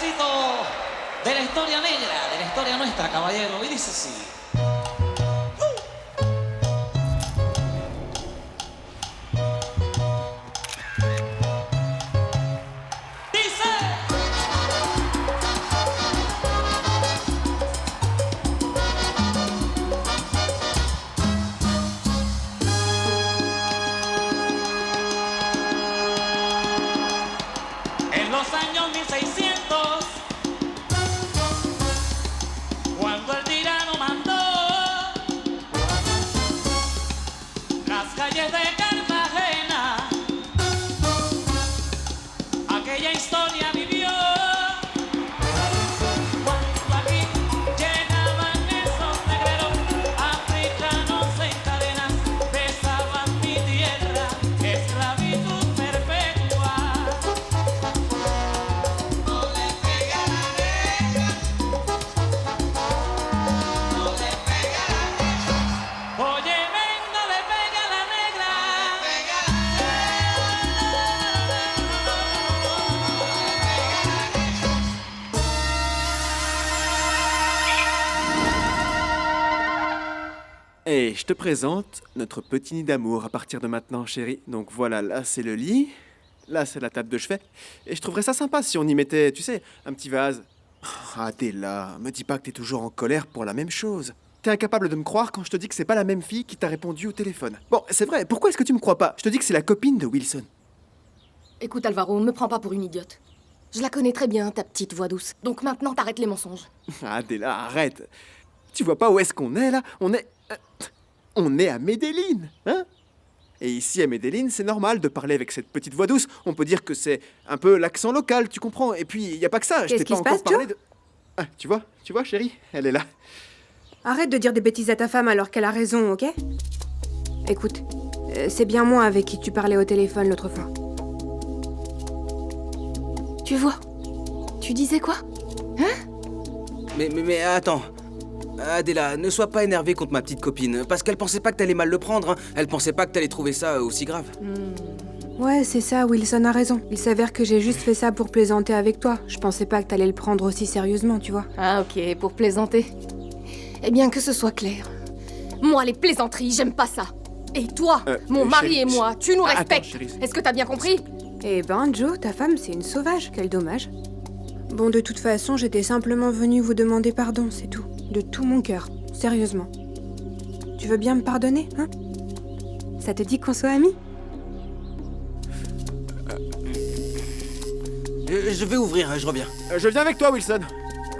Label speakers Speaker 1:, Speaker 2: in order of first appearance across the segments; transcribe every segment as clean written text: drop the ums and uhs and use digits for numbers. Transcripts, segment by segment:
Speaker 1: pedacito de la historia negra, de la historia nuestra, caballero. Y dice así. En los años 1600, cuando el tirano mandó las calles de Cartagena, aquella historia vivió. Cuando aquí llegaban esos negreros africanos en cadenas, besaban mi tierra, esclavitud perpetua. Oye, venga, le pega a la negra.
Speaker 2: Et je te présente notre petit nid d'amour à partir de maintenant, chérie. Donc voilà, là c'est le lit, là c'est la table de chevet. Et je trouverais ça sympa si on y mettait, tu sais, un petit vase. Ah, t'es là, me dis pas que t'es toujours en colère pour la même chose. T'es incapable de me croire quand je te dis que c'est pas la même fille qui t'a répondu au téléphone. Bon, c'est vrai, pourquoi est-ce que tu me crois pas? Je te dis que c'est la copine de Wilson.
Speaker 3: Écoute, Alvaro, me prends pas pour une idiote. Je la connais très bien, ta petite voix douce. Donc maintenant, t'arrêtes les mensonges.
Speaker 2: Ah, t'es là, arrête. Tu vois pas où est-ce qu'on est là? On est à Medellín, hein? Et ici à Medellín, c'est normal de parler avec cette petite voix douce. On peut dire que c'est un peu l'accent local, tu comprends? Et puis, y a pas que ça, je
Speaker 4: Qu'est-ce
Speaker 2: t'ai pas
Speaker 4: qui se
Speaker 2: encore
Speaker 4: passe,
Speaker 2: parlé
Speaker 4: Joe
Speaker 2: de... Ah, tu vois, chérie, elle est là.
Speaker 4: Arrête de dire des bêtises à ta femme alors qu'elle a raison, ok? Écoute, c'est bien moi avec qui tu parlais au téléphone l'autre fois.
Speaker 3: Tu vois? Tu disais quoi?
Speaker 5: Mais attends. Adela, ne sois pas énervée contre ma petite copine, parce qu'elle pensait pas que t'allais mal le prendre, hein. Elle pensait pas que t'allais trouver ça aussi grave.
Speaker 4: Ouais, c'est ça, Wilson a raison. Il s'avère que j'ai juste fait ça pour plaisanter avec toi. Je pensais pas que t'allais le prendre aussi sérieusement, tu vois.
Speaker 3: Ah ok, pour plaisanter. Eh bien, que ce soit clair. Moi, les plaisanteries, j'aime pas ça. Et toi, mon mari
Speaker 2: chérie,
Speaker 3: et moi, tu nous
Speaker 2: attends,
Speaker 3: respectes.
Speaker 2: chérie.
Speaker 3: Est-ce que t'as bien compris?
Speaker 4: Eh ben, Joe, ta femme, c'est une sauvage. Quel dommage. Bon, de toute façon, j'étais simplement venue vous demander pardon, c'est tout. De tout mon cœur. Sérieusement. Tu veux bien me pardonner, hein? Ça te dit qu'on soit amis?
Speaker 5: Je vais ouvrir, je reviens.
Speaker 2: Je viens avec toi, Wilson.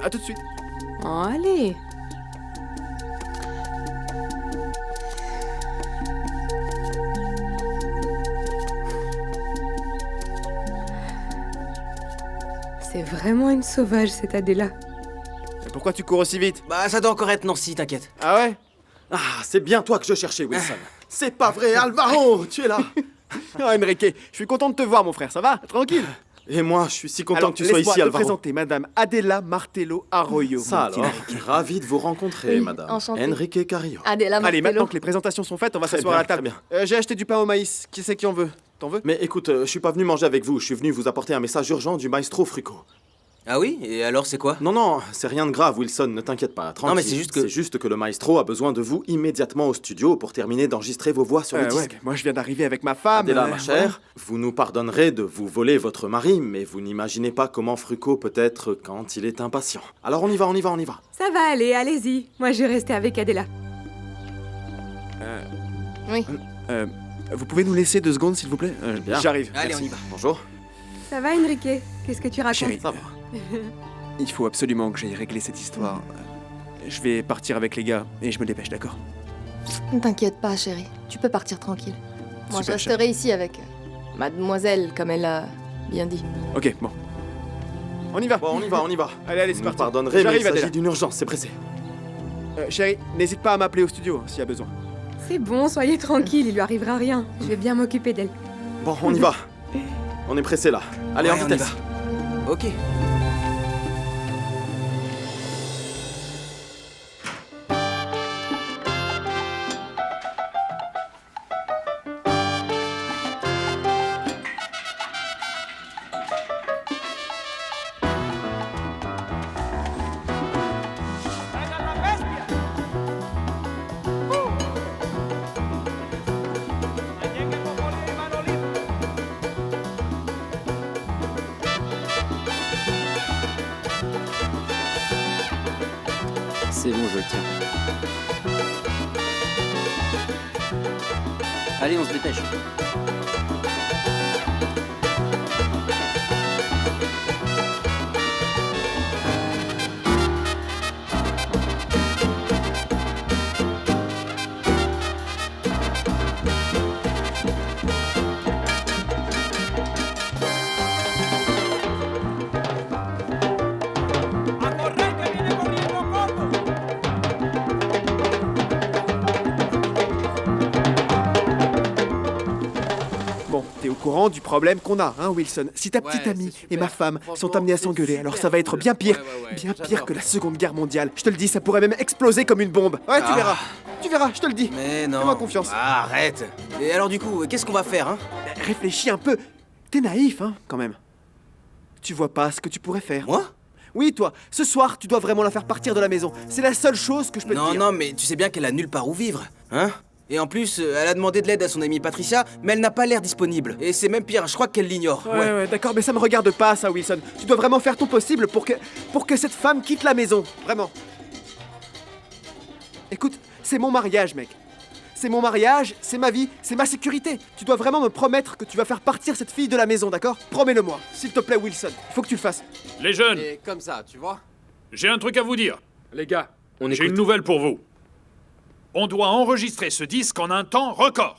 Speaker 2: À tout de suite.
Speaker 4: Oh, allez. C'est vraiment une sauvage, cette Adela.
Speaker 2: Et pourquoi tu cours aussi vite?
Speaker 5: Bah, ça doit encore être Nancy, t'inquiète.
Speaker 2: Ah ouais?
Speaker 6: Ah, c'est bien toi que je cherchais, Wilson. C'est pas vrai, Alvaro, tu es là.
Speaker 2: Oh, Enrique, je suis content de te voir, mon frère, ça va? Tranquille?
Speaker 6: Et moi, je suis si content
Speaker 2: Alors,
Speaker 6: que tu sois
Speaker 2: laisse-moi
Speaker 6: ici,
Speaker 2: te
Speaker 6: Alvaro.
Speaker 2: présenter Madame Adela Martello Arroyo.
Speaker 6: Ça
Speaker 2: mon petit
Speaker 6: alors,
Speaker 2: Enrique.
Speaker 6: ravi de vous rencontrer,
Speaker 3: Oui,
Speaker 6: madame.
Speaker 3: enchantée.
Speaker 6: Enrique Carrillo.
Speaker 3: Adela
Speaker 2: Allez,
Speaker 3: Martello.
Speaker 2: maintenant que les présentations sont faites, on va
Speaker 6: Très
Speaker 2: s'asseoir à la
Speaker 6: bien,
Speaker 2: table.
Speaker 6: très
Speaker 2: J'ai acheté du pain au maïs. Qui c'est qui en veut? T'en veux?
Speaker 6: Mais écoute, je suis pas venu manger avec vous, je suis venu vous apporter un message urgent du maestro Fruco.
Speaker 5: Ah oui? Et alors, c'est quoi?
Speaker 6: Non, c'est rien de grave, Wilson, ne t'inquiète pas. Tranquille.
Speaker 5: Non, mais c'est juste que-
Speaker 6: C'est juste que le maestro a besoin de vous immédiatement au studio pour terminer d'enregistrer vos voix sur le
Speaker 2: Ouais,
Speaker 6: disque.
Speaker 2: moi je viens d'arriver avec ma femme.
Speaker 6: Adela, ma
Speaker 2: voilà.
Speaker 6: chère, vous nous pardonnerez de vous voler votre mari, mais vous n'imaginez pas comment Fruco peut être quand il est impatient. Alors on y va.
Speaker 4: Ça va aller, allez-y. Moi, je vais rester avec Adela.
Speaker 3: Oui.
Speaker 2: Vous pouvez nous laisser 2 secondes, s'il vous plaît?
Speaker 6: Bien.
Speaker 2: J'arrive.
Speaker 5: Allez,
Speaker 2: merci.
Speaker 5: on y va.
Speaker 6: Bonjour.
Speaker 4: Ça va, Enrique? Qu'est-ce que tu racontes?
Speaker 2: Chérie,
Speaker 6: Ça va.
Speaker 2: il faut absolument que j'aille régler cette histoire. Je vais partir avec les gars et je me dépêche, d'accord?
Speaker 3: Ne t'inquiète pas, chérie. Tu peux partir tranquille. Moi,
Speaker 2: Super,
Speaker 3: je resterai ici avec mademoiselle, comme elle l'a bien dit.
Speaker 2: Ok, bon. On y va.
Speaker 6: Bon, on y va.
Speaker 2: Allez, c'est
Speaker 6: Vous nous
Speaker 2: parti.
Speaker 6: pardonnerez, mais il
Speaker 2: J'arrive,
Speaker 6: s'agit
Speaker 2: Adela.
Speaker 6: d'une urgence, c'est pressé.
Speaker 2: Chérie, n'hésite pas à m'appeler au studio s'il y a besoin.
Speaker 4: C'est bon, soyez tranquille, il lui arrivera rien. Je vais bien m'occuper d'elle.
Speaker 6: Bon, on y va. On est pressé là. Allez,
Speaker 5: Ouais,
Speaker 6: en
Speaker 5: on y
Speaker 6: vitesse.
Speaker 5: va. Ok.
Speaker 7: C'est bon, je le tiens. Allez, on se dépêche.
Speaker 2: Bon, t'es au courant du problème qu'on a, hein, Wilson? Si ta petite
Speaker 5: Ouais,
Speaker 2: amie
Speaker 5: c'est
Speaker 2: et
Speaker 5: super.
Speaker 2: ma femme sont
Speaker 5: Franchement,
Speaker 2: amenées à
Speaker 5: c'est
Speaker 2: s'engueuler, alors
Speaker 5: super
Speaker 2: ça va être
Speaker 5: cool.
Speaker 2: bien pire.
Speaker 5: Ouais,
Speaker 2: Bien pire
Speaker 5: j'adore.
Speaker 2: que la Seconde Guerre mondiale. Je te le dis, ça pourrait même exploser comme une bombe. Ouais, tu
Speaker 5: Ah.
Speaker 2: verras. Tu verras, je te le dis.
Speaker 5: Mais non.
Speaker 2: Fais-moi confiance.
Speaker 5: Ah, arrête. Et alors du coup, qu'est-ce qu'on va faire, hein?
Speaker 2: Réfléchis un peu. T'es naïf, hein, quand même. Tu vois pas ce que tu pourrais faire.
Speaker 5: Moi?
Speaker 2: Oui, toi, ce soir, tu dois vraiment la faire partir de la maison. C'est la seule chose que je peux te
Speaker 5: Non,
Speaker 2: dire.
Speaker 5: non, mais tu sais bien qu'elle a nulle part où vivre, hein? Et en plus, elle a demandé de l'aide à son amie Patricia, mais elle n'a pas l'air disponible. Et c'est même pire, je crois qu'elle l'ignore.
Speaker 2: Ouais, d'accord, mais ça me regarde pas, ça, Wilson. Tu dois vraiment faire ton possible pour que cette femme quitte la maison. Vraiment. Écoute, c'est mon mariage, mec. C'est mon mariage, c'est ma vie, c'est ma sécurité. Tu dois vraiment me promettre que tu vas faire partir cette fille de la maison, d'accord? Promets-le-moi. S'il te plaît, Wilson. Il faut que tu le fasses.
Speaker 8: Les jeunes,
Speaker 9: Et comme ça, tu vois.
Speaker 8: j'ai un truc à vous dire.
Speaker 9: Les gars, on
Speaker 8: J'ai
Speaker 9: écoute.
Speaker 8: une nouvelle pour vous. On doit enregistrer ce disque en un temps record.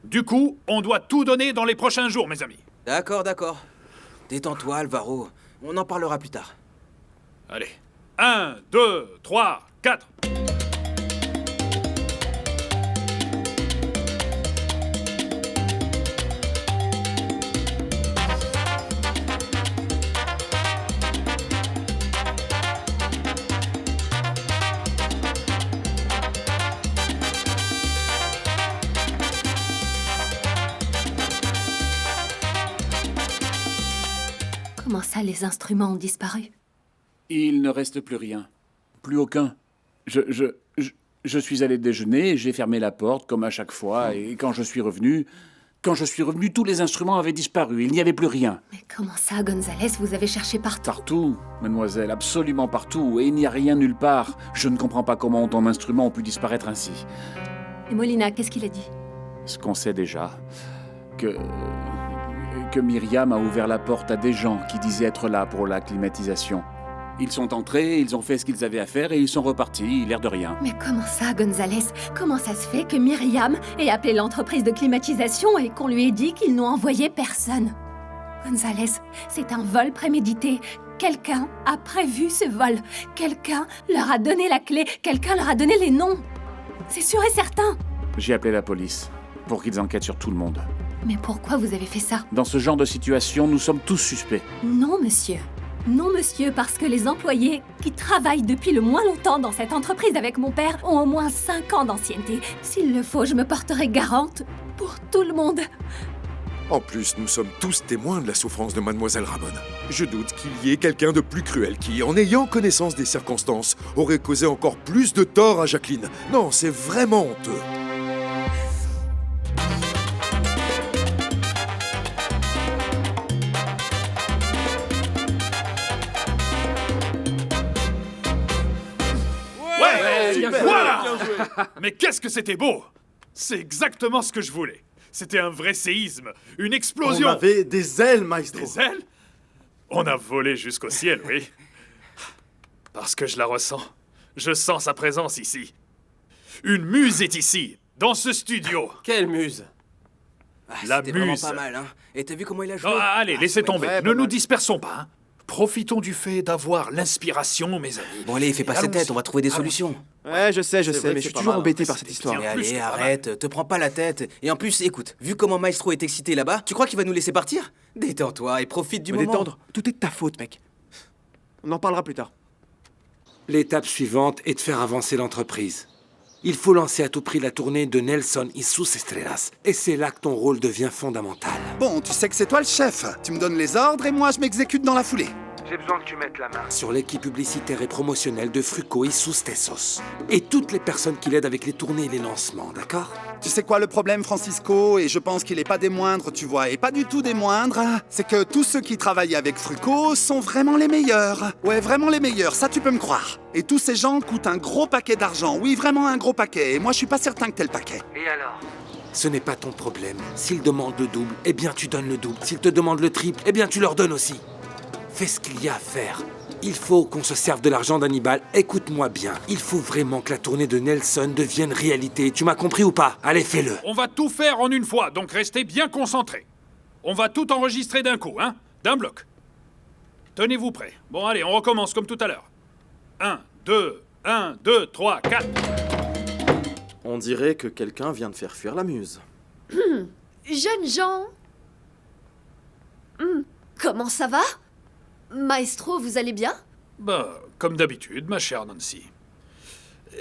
Speaker 8: Du coup, on doit tout donner dans les prochains jours, mes amis.
Speaker 5: D'accord, d'accord. Détends-toi, Alvaro. On en parlera plus tard.
Speaker 8: Allez. 1, 2, 3, 4.
Speaker 10: Comment ça, les instruments ont disparu?
Speaker 11: Il ne reste plus rien. Plus aucun. Je suis allé déjeuner, j'ai fermé la porte comme à chaque fois, et quand je suis revenu, tous les instruments avaient disparu. Il n'y avait plus rien.
Speaker 10: Mais comment ça, Gonzalez, vous avez cherché partout?
Speaker 11: Partout, mademoiselle, absolument partout, et il n'y a rien nulle part. Je ne comprends pas comment autant d'instruments ont pu disparaître ainsi.
Speaker 10: Et Molina, qu'est-ce qu'il a dit?
Speaker 11: Ce qu'on sait déjà, que Myriam a ouvert la porte à des gens qui disaient être là pour la climatisation. Ils sont entrés, ils ont fait ce qu'ils avaient à faire et ils sont repartis, l'air de rien.
Speaker 10: Mais comment ça, Gonzalez? Comment ça se fait que Myriam ait appelé l'entreprise de climatisation et qu'on lui ait dit qu'ils n'ont envoyé personne? Gonzalez, c'est un vol prémédité. Quelqu'un a prévu ce vol. Quelqu'un leur a donné la clé. Quelqu'un leur a donné les noms. C'est sûr et certain.
Speaker 11: J'ai appelé la police pour qu'ils enquêtent sur tout le monde.
Speaker 10: Mais pourquoi vous avez fait ça?
Speaker 11: Dans ce genre de situation, nous sommes tous suspects.
Speaker 10: Non, monsieur. Non, monsieur, parce que les employés qui travaillent depuis le moins longtemps dans cette entreprise avec mon père ont au moins 5 ans d'ancienneté. S'il le faut, je me porterai garante pour tout le monde.
Speaker 12: En plus, nous sommes tous témoins de la souffrance de Mademoiselle Ramon. Je doute qu'il y ait quelqu'un de plus cruel qui, en ayant connaissance des circonstances, aurait causé encore plus de tort à Jacqueline. Non, c'est vraiment honteux.
Speaker 8: Voilà. Mais qu'est-ce que c'était beau! C'est exactement ce que je voulais. C'était un vrai séisme, une
Speaker 6: On
Speaker 8: explosion.
Speaker 6: avait des ailes, maestro.
Speaker 8: Des ailes? On a volé jusqu'au ciel, oui. Parce que je la ressens. Je sens sa présence ici. Une muse est ici, dans ce studio.
Speaker 9: Quelle muse!
Speaker 8: La
Speaker 5: C'était vraiment
Speaker 8: muse.
Speaker 5: pas mal, hein. Et t'as vu comment il a joué?
Speaker 8: Oh, allez, laissez tomber.
Speaker 5: ouais,
Speaker 8: Ne
Speaker 5: pas
Speaker 8: nous
Speaker 5: mal.
Speaker 8: dispersons pas. Hein. Profitons du fait d'avoir l'inspiration, mes amis.
Speaker 5: Bon, allez, fais pas cette
Speaker 8: Allons-y.
Speaker 5: tête, on va trouver des
Speaker 8: Allons-y.
Speaker 5: solutions.
Speaker 2: Ouais, je sais,
Speaker 9: vrai
Speaker 2: mais
Speaker 9: que
Speaker 2: je suis
Speaker 9: c'est pas
Speaker 2: toujours
Speaker 9: mal,
Speaker 2: embêté
Speaker 8: hein.
Speaker 2: par cette histoire.
Speaker 8: Tiens.
Speaker 5: Mais
Speaker 8: plus,
Speaker 5: allez,
Speaker 8: c'est pas
Speaker 5: arrête, te prends pas la tête. Et en plus, écoute, vu comment Maestro est excité là-bas, tu crois qu'il va nous laisser partir? Détends-toi et profite du
Speaker 2: Me
Speaker 5: moment.
Speaker 2: détendre, tout est de ta faute, mec. On en parlera plus tard.
Speaker 13: L'étape suivante est de faire avancer l'entreprise. Il faut lancer à tout prix la tournée de Nelson y sus estrellas. Et c'est là que ton rôle devient fondamental.
Speaker 14: Bon, tu sais que c'est toi le chef. Tu me donnes les ordres et moi je m'exécute dans la foulée.
Speaker 13: j'ai besoin que tu mettes la main sur l'équipe publicitaire et promotionnelle de Fruco y sus Tesos. Et toutes les personnes qui l'aident avec les tournées et les lancements, d'accord?
Speaker 7: Tu sais quoi le problème, Francisco? Et je pense qu'il est pas des moindres, tu vois, et pas du tout des moindres. C'est que tous ceux qui travaillent avec Fruco sont vraiment les meilleurs. Ouais, vraiment les meilleurs, ça tu peux me croire. Et tous ces gens coûtent un gros paquet d'argent. Oui, vraiment un gros paquet. Et moi, je suis pas certain que t'aies le paquet.
Speaker 13: Et alors? Ce n'est pas ton problème. S'ils demandent le double, eh bien tu donnes le double. S'ils te demandent le triple, eh bien tu leur donnes aussi. Fais ce qu'il y a à faire. Il faut qu'on se serve de l'argent d'Hannibal. Écoute-moi bien. Il faut vraiment que la tournée de Nelson devienne réalité. Tu m'as compris ou pas? Allez, fais-le.
Speaker 8: On va tout faire en une fois, donc restez bien concentrés. On va tout enregistrer d'un coup, hein? D'un bloc. Tenez-vous prêts. Bon, allez, on recommence comme tout à l'heure. 1, 2, 3, 4.
Speaker 6: On dirait que quelqu'un vient de faire fuir la muse.
Speaker 3: Jeunes gens. Comment ça va? Maestro, vous allez bien?
Speaker 8: Bah, comme d'habitude, ma chère Nancy.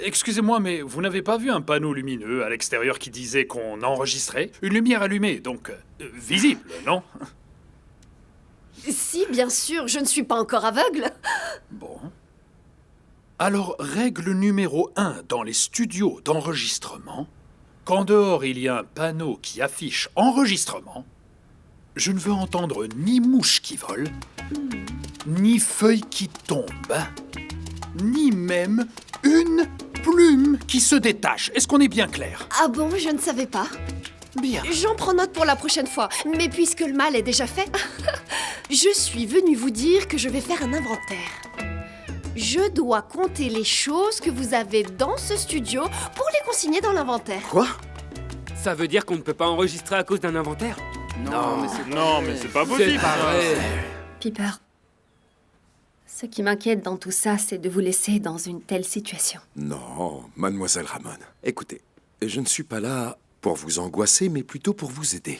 Speaker 8: Excusez-moi, mais vous n'avez pas vu un panneau lumineux à l'extérieur qui disait qu'on enregistrait? Une lumière allumée, donc visible, non?
Speaker 3: Si, bien sûr, je ne suis pas encore aveugle.
Speaker 8: Bon. Alors, règle numéro 1 dans les studios d'enregistrement, quand dehors il y a un panneau qui affiche enregistrement, je ne veux entendre ni mouche qui vole, ni feuille qui tombe, ni même une plume qui se détache. Est-ce qu'on est bien clair?
Speaker 3: Ah bon, je ne savais pas.
Speaker 8: Bien.
Speaker 3: J'en prends note pour la prochaine fois. Mais puisque le mal est déjà fait, je suis venue vous dire que je vais faire un inventaire. Je dois compter les choses que vous avez dans ce studio pour les consigner dans l'inventaire.
Speaker 9: Quoi? Ça veut dire qu'on ne peut pas enregistrer à cause d'un inventaire?
Speaker 8: Non, mais c'est pas possible.
Speaker 9: C'est pas vrai.
Speaker 10: Piper, ce qui m'inquiète dans tout ça, c'est de vous laisser dans une telle situation.
Speaker 12: Non, mademoiselle Ramon. Écoutez, je ne suis pas là pour vous angoisser, mais plutôt pour vous aider.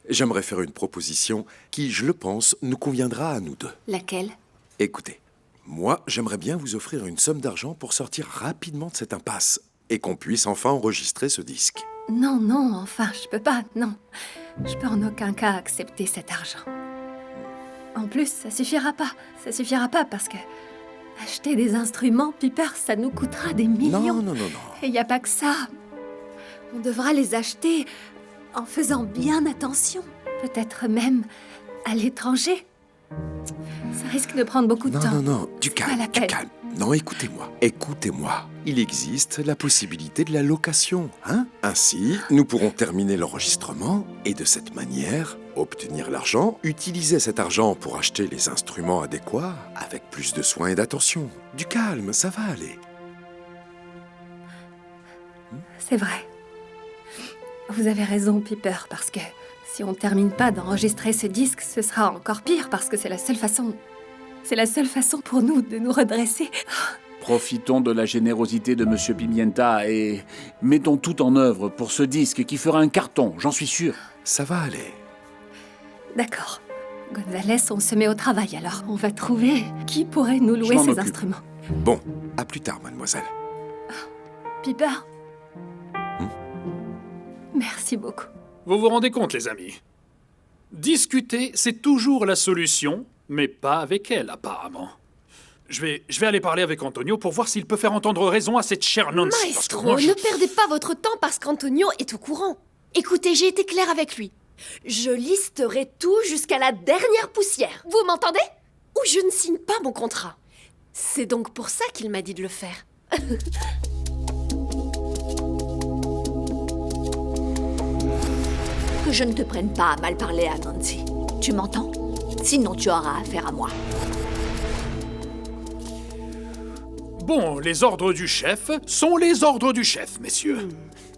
Speaker 12: J'aimerais faire une proposition qui, je le pense, nous conviendra à nous deux.
Speaker 10: Laquelle?
Speaker 12: Écoutez, moi, j'aimerais bien vous offrir une somme d'argent pour sortir rapidement de cette impasse et qu'on puisse enfin enregistrer ce disque.
Speaker 10: Non, non, enfin, je peux pas, non. Je peux en aucun cas accepter cet argent. En plus, ça suffira pas. Ça suffira pas parce que acheter des instruments, Piper, ça nous coûtera des millions.
Speaker 12: Non.
Speaker 10: Et y a pas que ça. On devra les acheter en faisant bien attention. Peut-être même à l'étranger. Ça risque de prendre beaucoup de temps.
Speaker 12: Non, du
Speaker 10: Pas
Speaker 12: calme,
Speaker 10: la
Speaker 12: du
Speaker 10: peine.
Speaker 12: calme. Non, écoutez-moi. Il existe la possibilité de la location, hein? Ainsi, nous pourrons terminer l'enregistrement et de cette manière, obtenir l'argent, utiliser cet argent pour acheter les instruments adéquats avec plus de soin et d'attention. Du calme, ça va aller.
Speaker 10: C'est vrai. Vous avez raison, Piper, parce que si on termine pas d'enregistrer ce disque, ce sera encore pire, parce que c'est la seule façon... C'est la seule façon pour nous de nous redresser.
Speaker 11: Profitons de la générosité de Monsieur Pimienta et mettons tout en œuvre pour ce disque qui fera un carton, j'en suis sûr.
Speaker 12: Ça va aller.
Speaker 10: D'accord. Gonzalez, on se met au travail alors. On va trouver qui pourrait nous louer ces instruments.
Speaker 12: Bon, à plus tard, mademoiselle.
Speaker 10: Piper. Merci beaucoup.
Speaker 8: Vous vous rendez compte, les amis? Discuter, c'est toujours la solution, mais pas avec elle, apparemment. Je vais aller parler avec Antonio pour voir s'il peut faire entendre raison à cette chère Nancy.
Speaker 3: Maestro,
Speaker 8: Moi,
Speaker 3: ne perdez pas votre temps parce qu'Antonio est au courant. Écoutez, j'ai été claire avec lui. Je listerai tout jusqu'à la dernière poussière. Vous m'entendez? Ou je ne signe pas mon contrat. C'est donc pour ça qu'il m'a dit de le faire.
Speaker 14: Que je ne te prenne pas à mal parler à Nancy. Tu m'entends? Sinon, tu auras affaire à moi.
Speaker 8: Bon, les ordres du chef sont les ordres du chef, messieurs.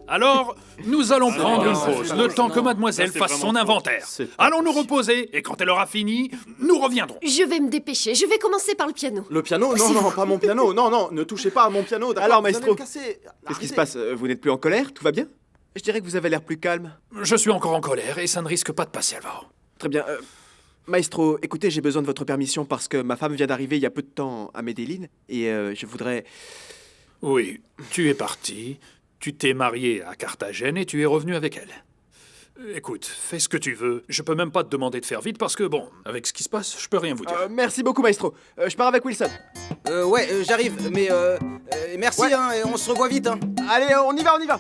Speaker 8: Alors, nous allons prendre une pause, le temps que mademoiselle fasse son inventaire. Allons nous reposer, et quand elle aura fini, nous reviendrons.
Speaker 3: Je vais me dépêcher, je vais commencer par le piano.
Speaker 6: Le piano? Non, pas mon piano. Non, ne touchez pas à mon piano.
Speaker 2: Alors, maestro, qu'est-ce qui se passe? Vous n'êtes plus en colère? Tout va bien? Je dirais que vous avez l'air plus calme.
Speaker 8: Je suis encore en colère, et ça ne risque pas de passer, Alvaro.
Speaker 2: Très bien. Maestro, écoutez, j'ai besoin de votre permission parce que ma femme vient d'arriver il y a peu de temps à Medellín et je voudrais...
Speaker 8: Oui, tu es parti, tu t'es marié à Carthagène et tu es revenu avec elle. Écoute, fais ce que tu veux. Je peux même pas te demander de faire vite parce que, bon, avec ce qui se passe, je peux rien vous dire.
Speaker 2: Merci beaucoup, maestro. Je pars avec Wilson.
Speaker 5: Ouais, j'arrive, mais merci,
Speaker 2: Ouais.
Speaker 5: hein, et on se revoit vite, hein.
Speaker 2: Allez, on y va, on y va.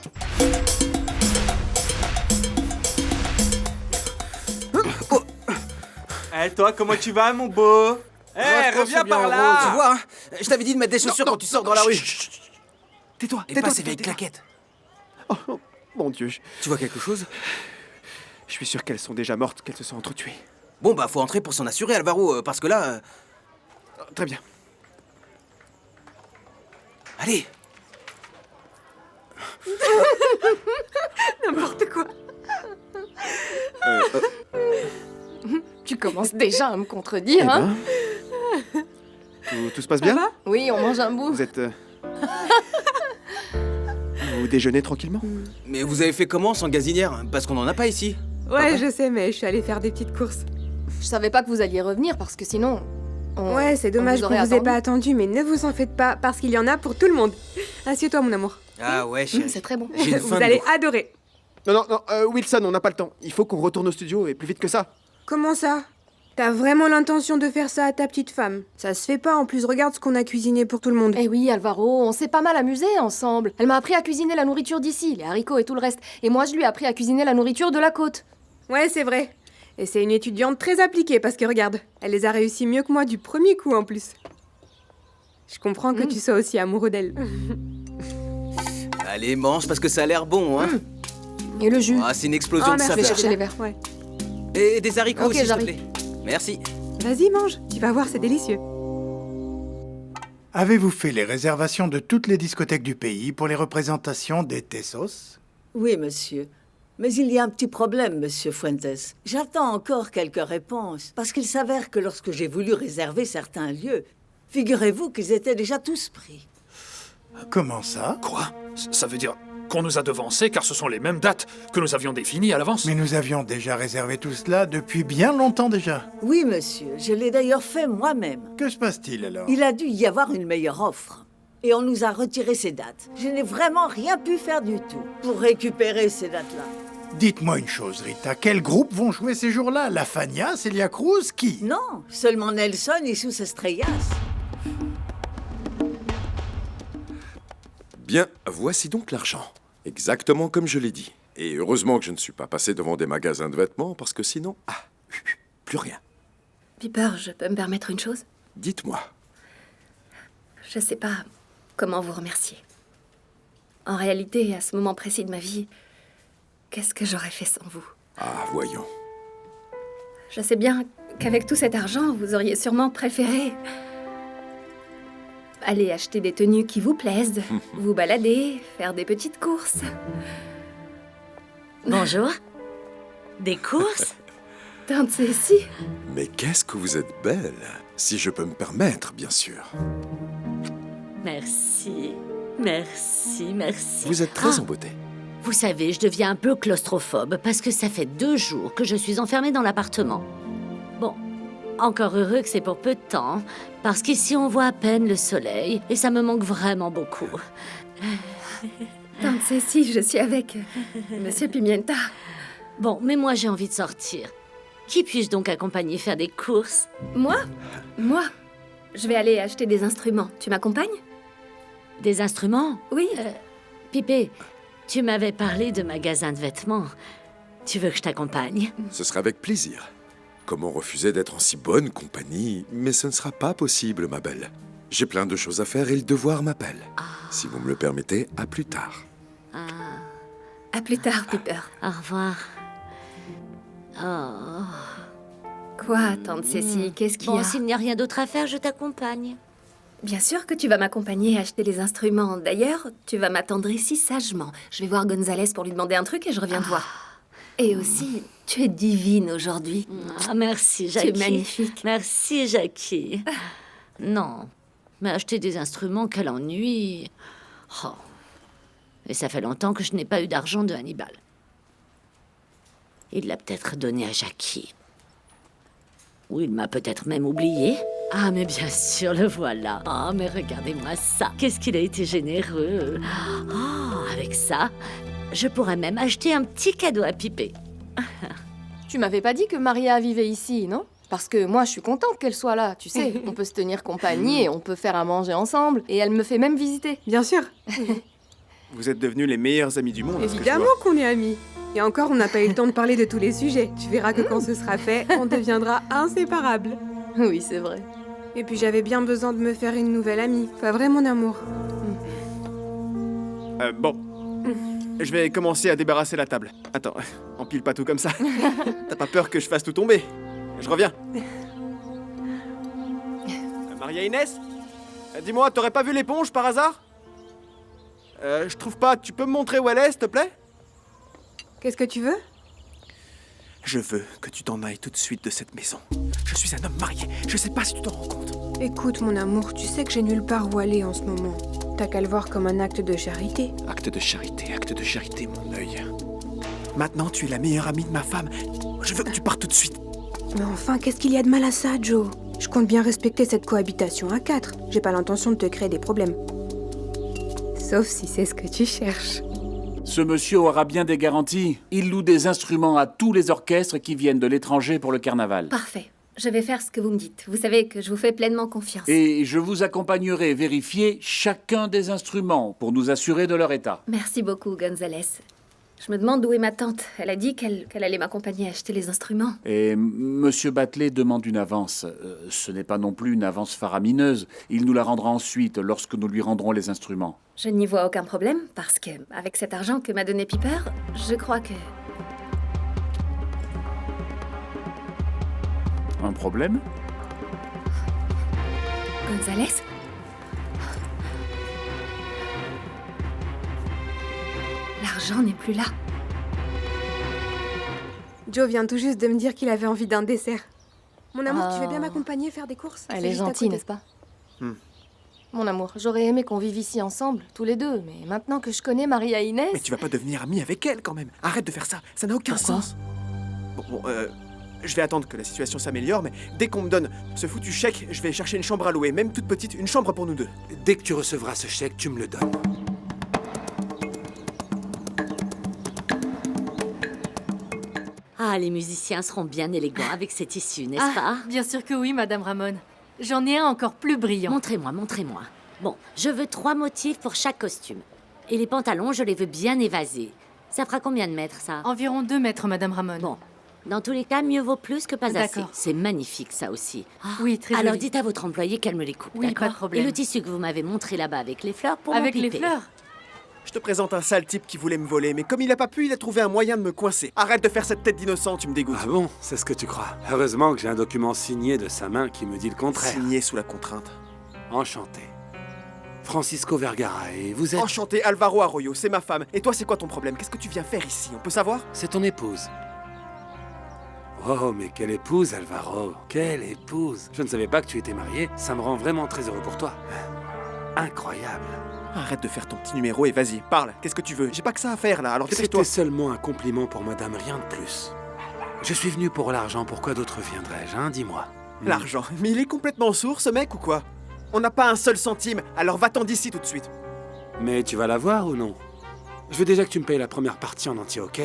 Speaker 15: Eh, toi, comment tu vas, mon beau? Eh, reviens par là.
Speaker 5: Tu vois, hein, je t'avais dit de mettre des chaussures quand tu sors dans la rue.
Speaker 2: Tais-toi,
Speaker 5: Et
Speaker 2: tais-toi.
Speaker 5: pas ces vieilles claquettes.
Speaker 2: Oh, mon Dieu.
Speaker 5: Tu vois quelque chose?
Speaker 2: Je suis sûr qu'elles sont déjà mortes, qu'elles se sont entretuées.
Speaker 5: Bon, bah, faut entrer pour s'en assurer, Alvaro, parce que là...
Speaker 2: Très bien.
Speaker 5: Allez.
Speaker 3: N'importe quoi. Tu commences déjà à me contredire,
Speaker 2: Eh
Speaker 3: hein?
Speaker 2: Tout se passe bien?
Speaker 3: Ça va? Oui, on mange un bout.
Speaker 2: Vous êtes... Vous déjeunez tranquillement?
Speaker 5: Mais vous avez fait comment sans gazinière? Parce qu'on en a pas ici.
Speaker 4: Ouais, je sais, mais je suis allée faire des petites courses.
Speaker 3: Je savais pas que vous alliez revenir parce que sinon...
Speaker 4: Ouais, c'est dommage qu'on vous ait pas attendu, mais ne vous en faites pas, parce qu'il y en a pour tout le monde. Assieds-toi, mon amour.
Speaker 5: Ah ouais, chérie.
Speaker 3: C'est très bon.
Speaker 5: J'ai une
Speaker 4: Vous
Speaker 5: faim de
Speaker 4: allez
Speaker 5: ouf.
Speaker 4: adorer.
Speaker 2: Non, Wilson, on n'a pas le temps. Il faut qu'on retourne au studio et plus vite que ça.
Speaker 4: Comment ça? T'as vraiment l'intention de faire ça à ta petite femme? Ça se fait pas, en plus regarde ce qu'on a cuisiné pour tout le monde.
Speaker 3: Eh oui, Alvaro, on s'est pas mal amusés ensemble. Elle m'a appris à cuisiner la nourriture d'ici, les haricots et tout le reste. Et moi, je lui ai appris à cuisiner la nourriture de la côte.
Speaker 4: Ouais, c'est vrai. Et c'est une étudiante très appliquée, parce que regarde, elle les a réussi mieux que moi du premier coup en plus. Je comprends que tu sois aussi amoureux d'elle.
Speaker 5: Allez, mange parce que ça a l'air bon, hein.
Speaker 3: Et le jus?
Speaker 5: Ah, c'est une explosion de
Speaker 3: Je vais
Speaker 5: saveur.
Speaker 3: chercher les verres.
Speaker 4: Ouais.
Speaker 5: Et des haricots
Speaker 3: Ok,
Speaker 5: aussi, s'il te
Speaker 3: j'arrive.
Speaker 5: plaît. Merci.
Speaker 4: Vas-y, mange. Tu vas voir, c'est délicieux.
Speaker 16: Avez-vous fait les réservations de toutes les discothèques du pays pour les représentations des Tessos?
Speaker 14: Oui, monsieur. Mais il y a un petit problème, monsieur Fuentes. J'attends encore quelques réponses, parce qu'il s'avère que lorsque j'ai voulu réserver certains lieux, figurez-vous qu'ils étaient déjà tous pris.
Speaker 16: Comment ça?
Speaker 8: Quoi? Ça veut dire qu'on nous a devancés car ce sont les mêmes dates que nous avions définies à l'avance.
Speaker 16: Mais nous avions déjà réservé tout cela depuis bien longtemps déjà.
Speaker 14: Oui, monsieur, je l'ai d'ailleurs fait moi-même.
Speaker 16: Que se passe-t-il alors?
Speaker 14: Il a dû y avoir une meilleure offre. Et on nous a retiré ces dates. Je n'ai vraiment rien pu faire du tout pour récupérer ces dates-là.
Speaker 16: Dites-moi une chose, Rita, quels groupes vont jouer ces jours-là? La Fania, Celia Cruz, qui?
Speaker 14: Non, seulement Nelson et Sus Estrellas.
Speaker 12: Bien, voici donc l'argent. Exactement comme je l'ai dit. Et heureusement que je ne suis pas passé devant des magasins de vêtements, parce que sinon... Ah, plus rien.
Speaker 10: Piper, je peux me permettre une chose?
Speaker 12: Dites-moi.
Speaker 10: Je sais pas comment vous remercier. En réalité, à ce moment précis de ma vie, qu'est-ce que j'aurais fait sans vous?
Speaker 12: Ah, voyons.
Speaker 10: Je sais bien qu'avec tout cet argent, vous auriez sûrement préféré aller acheter des tenues qui vous plaisent, vous balader, faire des petites courses.
Speaker 14: Bonjour. Des courses?
Speaker 10: Tante Cécile.
Speaker 12: Mais qu'est-ce que vous êtes belle. Si je peux me permettre, bien sûr.
Speaker 17: Merci, merci, merci.
Speaker 12: Vous êtes très
Speaker 17: Ah,
Speaker 12: en beauté.
Speaker 17: Vous savez, je deviens un peu claustrophobe parce que ça fait 2 jours que je suis enfermée dans l'appartement. Bon, encore heureux que c'est pour peu de temps, parce qu'ici on voit à peine le soleil et ça me manque vraiment beaucoup.
Speaker 10: Tante Cécile, je suis avec Monsieur Pimienta.
Speaker 17: Bon, mais moi j'ai envie de sortir. Qui puis-je donc accompagner faire des courses?
Speaker 10: Moi? Je vais aller acheter des instruments. Tu m'accompagnes?
Speaker 17: Des instruments?
Speaker 10: Oui.
Speaker 17: Pipé, tu m'avais parlé de magasins de vêtements. Tu veux que je t'accompagne?
Speaker 12: Ce sera avec plaisir. Comment refuser d'être en si bonne compagnie? Mais ce ne sera pas possible, ma belle. J'ai plein de choses à faire et le devoir m'appelle. Si vous me le permettez, à plus tard.
Speaker 10: À plus tard, Piper.
Speaker 17: Au revoir. Oh.
Speaker 10: Quoi, tante Cécile? Qu'est-ce qu'il y
Speaker 17: Bon,
Speaker 10: a?
Speaker 17: s'il n'y a rien d'autre à faire, je t'accompagne.
Speaker 10: Bien sûr que tu vas m'accompagner à acheter les instruments. D'ailleurs, tu vas m'attendre ici sagement. Je vais voir Gonzalez pour lui demander un truc et je reviens te voir. Et aussi, tu es divine aujourd'hui.
Speaker 17: Ah, merci, Jackie.
Speaker 10: Tu es magnifique.
Speaker 17: Merci, Jackie. Non, mais acheter des instruments, quel ennui. Oh. Et ça fait longtemps que je n'ai pas eu d'argent de Hannibal. Il l'a peut-être donné à Jackie. Ou il m'a peut-être même oublié. Ah, mais bien sûr, le voilà. Oh, mais regardez-moi ça. Qu'est-ce qu'il a été généreux. Oh, avec ça, je pourrais même acheter un petit cadeau à Pipé.
Speaker 18: Tu m'avais pas dit que Maria vivait ici, non? Parce que moi, je suis contente qu'elle soit là, tu sais. On peut se tenir compagnie et on peut faire à manger ensemble. Et elle me fait même visiter.
Speaker 4: Bien sûr.
Speaker 2: Vous êtes devenus les meilleurs amis du monde. à ce que je
Speaker 4: Évidemment
Speaker 2: vois.
Speaker 4: qu'on est amis. Et encore, on n'a pas eu le temps de parler de tous les sujets. Tu verras que quand ce sera fait, on deviendra inséparables.
Speaker 18: Oui, c'est vrai.
Speaker 4: Et puis j'avais bien besoin de me faire une nouvelle amie. Pas vrai, mon amour?
Speaker 2: Bon. Je vais commencer à débarrasser la table. Attends, empile pas tout comme ça. T'as pas peur que je fasse tout tomber? Je reviens. Maria Inès? Dis-moi, t'aurais pas vu l'éponge par hasard? Je trouve pas. Tu peux me montrer où elle est, s'il te plaît?
Speaker 4: Qu'est-ce que tu veux?
Speaker 2: Je veux que tu t'en ailles tout de suite de cette maison. Je suis un homme marié. Je sais pas si tu t'en rends compte.
Speaker 4: Écoute, mon amour, tu sais que j'ai nulle part où aller en ce moment. T'as qu'à le voir comme un acte de charité.
Speaker 2: Acte de charité, mon œil. Maintenant, tu es la meilleure amie de ma femme. Je veux que tu partes tout de suite.
Speaker 4: Mais enfin, qu'est-ce qu'il y a de mal à ça, Joe? Je compte bien respecter cette cohabitation à 4. J'ai pas l'intention de te créer des problèmes. Sauf si c'est ce que tu cherches.
Speaker 11: Ce monsieur aura bien des garanties. Il loue des instruments à tous les orchestres qui viennent de l'étranger pour le carnaval.
Speaker 10: Parfait. Je vais faire ce que vous me dites. Vous savez que je vous fais pleinement confiance.
Speaker 11: Et je vous accompagnerai vérifier chacun des instruments pour nous assurer de leur état.
Speaker 10: Merci beaucoup, Gonzalez. Je me demande où est ma tante. Elle a dit qu'elle allait m'accompagner à acheter les instruments.
Speaker 11: Et monsieur Batley demande une avance. Ce n'est pas non plus une avance faramineuse. Il nous la rendra ensuite lorsque nous lui rendrons les instruments.
Speaker 10: Je n'y vois aucun problème, parce que, avec cet argent que m'a donné Piper, je crois que...
Speaker 11: Un problème?
Speaker 10: Gonzalez? L'argent n'est plus là.
Speaker 4: Joe vient tout juste de me dire qu'il avait envie d'un dessert. Mon amour, tu veux bien
Speaker 18: Ah.
Speaker 4: m'accompagner faire des courses?
Speaker 18: Elle
Speaker 4: C'est
Speaker 18: est
Speaker 4: juste à
Speaker 18: gentille,
Speaker 4: côté.
Speaker 18: n'est-ce pas? Mon amour, j'aurais aimé qu'on vive ici ensemble, tous les deux, mais maintenant que je connais Maria Inès...
Speaker 2: Mais tu vas pas devenir amie avec elle quand même. Arrête de faire ça. Ça n'a aucun
Speaker 18: Pourquoi
Speaker 2: sens. Bon, je vais attendre que la situation s'améliore, mais dès qu'on me donne ce foutu chèque, je vais chercher une chambre à louer, même toute petite, une chambre pour nous deux.
Speaker 13: Dès que tu recevras ce chèque, tu me le donnes.
Speaker 17: Ah, les musiciens seront bien élégants avec ces tissus, n'est-ce pas?
Speaker 19: Bien sûr que oui, Madame Ramon. J'en ai un encore plus brillant.
Speaker 17: Montrez-moi, montrez-moi. Bon, je veux 3 motifs pour chaque costume. Et les pantalons, je les veux bien évasés. Ça fera combien de mètres, ça?
Speaker 19: Environ 2 mètres, Madame Ramon.
Speaker 17: Bon. Dans tous les cas, mieux vaut plus que pas assez.
Speaker 19: D'accord.
Speaker 17: C'est magnifique, ça aussi. Ah,
Speaker 19: Oui, très
Speaker 17: alors
Speaker 19: joli.
Speaker 17: dites à votre employé qu'elle me les coupe,
Speaker 19: Oui,
Speaker 17: d'accord?
Speaker 19: pas de problème.
Speaker 17: Et le tissu que vous m'avez montré là-bas avec les fleurs pour
Speaker 19: Avec
Speaker 17: mon
Speaker 19: les
Speaker 17: pipé.
Speaker 19: fleurs?
Speaker 2: Je te présente un sale type qui voulait me voler, mais comme il a pas pu, il a trouvé un moyen de me coincer. Arrête de faire cette tête d'innocent, tu me dégoûtes.
Speaker 13: Ah bon? C'est ce que tu crois. Heureusement que j'ai un document signé de sa main qui me dit le contraire.
Speaker 2: Signé sous la contrainte.
Speaker 13: Enchanté. Francisco Vergara, et vous êtes...
Speaker 2: Enchanté, Alvaro Arroyo, c'est ma femme. Et toi, c'est quoi ton problème? Qu'est-ce que tu viens faire ici? On peut savoir?
Speaker 13: C'est ton épouse. Oh, mais quelle épouse, Alvaro. Quelle épouse. Je ne savais pas que tu étais marié. Ça me rend vraiment très heureux pour toi. Incroyable.
Speaker 2: Arrête de faire ton petit numéro et vas-y, parle. Qu'est-ce que tu veux? J'ai pas que ça à faire là, alors dépêche-toi.
Speaker 13: C'était seulement un compliment pour madame, rien de plus. Je suis venu pour l'argent, pourquoi d'autre viendrais-je, hein? Dis-moi.
Speaker 2: L'argent? Mais il est complètement sourd ce mec ou quoi? On n'a pas un seul centime, alors va-t'en d'ici tout de suite.
Speaker 13: Mais tu vas l'avoir ou non? Je veux déjà que tu me payes la première partie en entier, ok?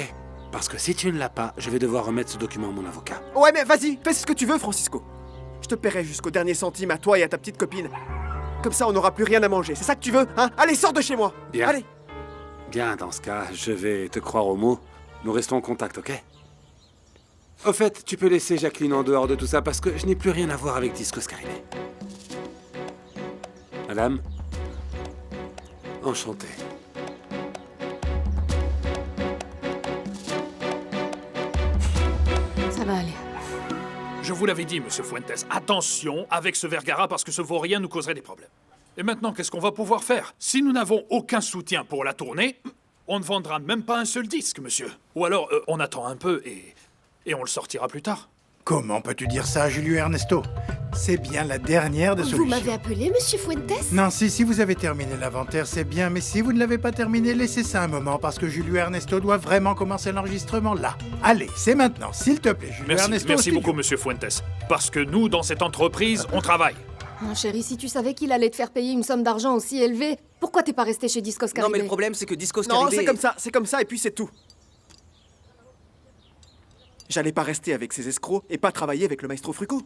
Speaker 13: Parce que si tu ne l'as pas, je vais devoir remettre ce document à mon avocat.
Speaker 2: Ouais, mais vas-y, fais ce que tu veux, Francisco. Je te paierai jusqu'au dernier centime à toi et à ta petite copine. Comme ça, on n'aura plus rien à manger. C'est ça que tu veux, hein? Allez, sors de chez moi.
Speaker 13: Bien.
Speaker 2: Allez.
Speaker 13: Bien, dans ce cas, je vais te croire au mot. Nous restons en contact, ok? Au fait, tu peux laisser Jacqueline en dehors de tout ça parce que je n'ai plus rien à voir avec Disco Scarabée. Madame? Enchanté.
Speaker 18: Ça va aller.
Speaker 8: Je vous l'avais dit, monsieur Fuentes, attention avec ce Vergara parce que ce vaurien nous causerait des problèmes. Et maintenant, qu'est-ce qu'on va pouvoir faire? Si nous n'avons aucun soutien pour la tournée, on ne vendra même pas un seul disque, monsieur. Ou alors, on attend un peu et on le sortira plus tard.
Speaker 16: Comment peux-tu dire ça à Julio Ernesto? C'est bien la dernière des
Speaker 3: Vous
Speaker 16: solutions.
Speaker 3: m'avez appelé, monsieur Fuentes?
Speaker 16: Non, si vous avez terminé l'inventaire, c'est bien, mais si vous ne l'avez pas terminé, laissez ça un moment, parce que Julio Ernesto doit vraiment commencer l'enregistrement là. Allez, c'est maintenant, s'il te plaît, Julio Ernesto.
Speaker 8: Merci
Speaker 16: au
Speaker 8: beaucoup,
Speaker 16: studio.
Speaker 8: monsieur Fuentes. Parce que nous, dans cette entreprise, on travaille.
Speaker 18: Oh, chérie, si tu savais qu'il allait te faire payer une somme d'argent aussi élevée, pourquoi t'es pas resté chez Disco Scarabée?
Speaker 5: Non, mais le problème, c'est que Disco
Speaker 2: Non,
Speaker 5: Scarabée...
Speaker 2: c'est comme ça, et puis c'est tout. J'allais pas rester avec ces escrocs et pas travailler avec le maestro Frucco.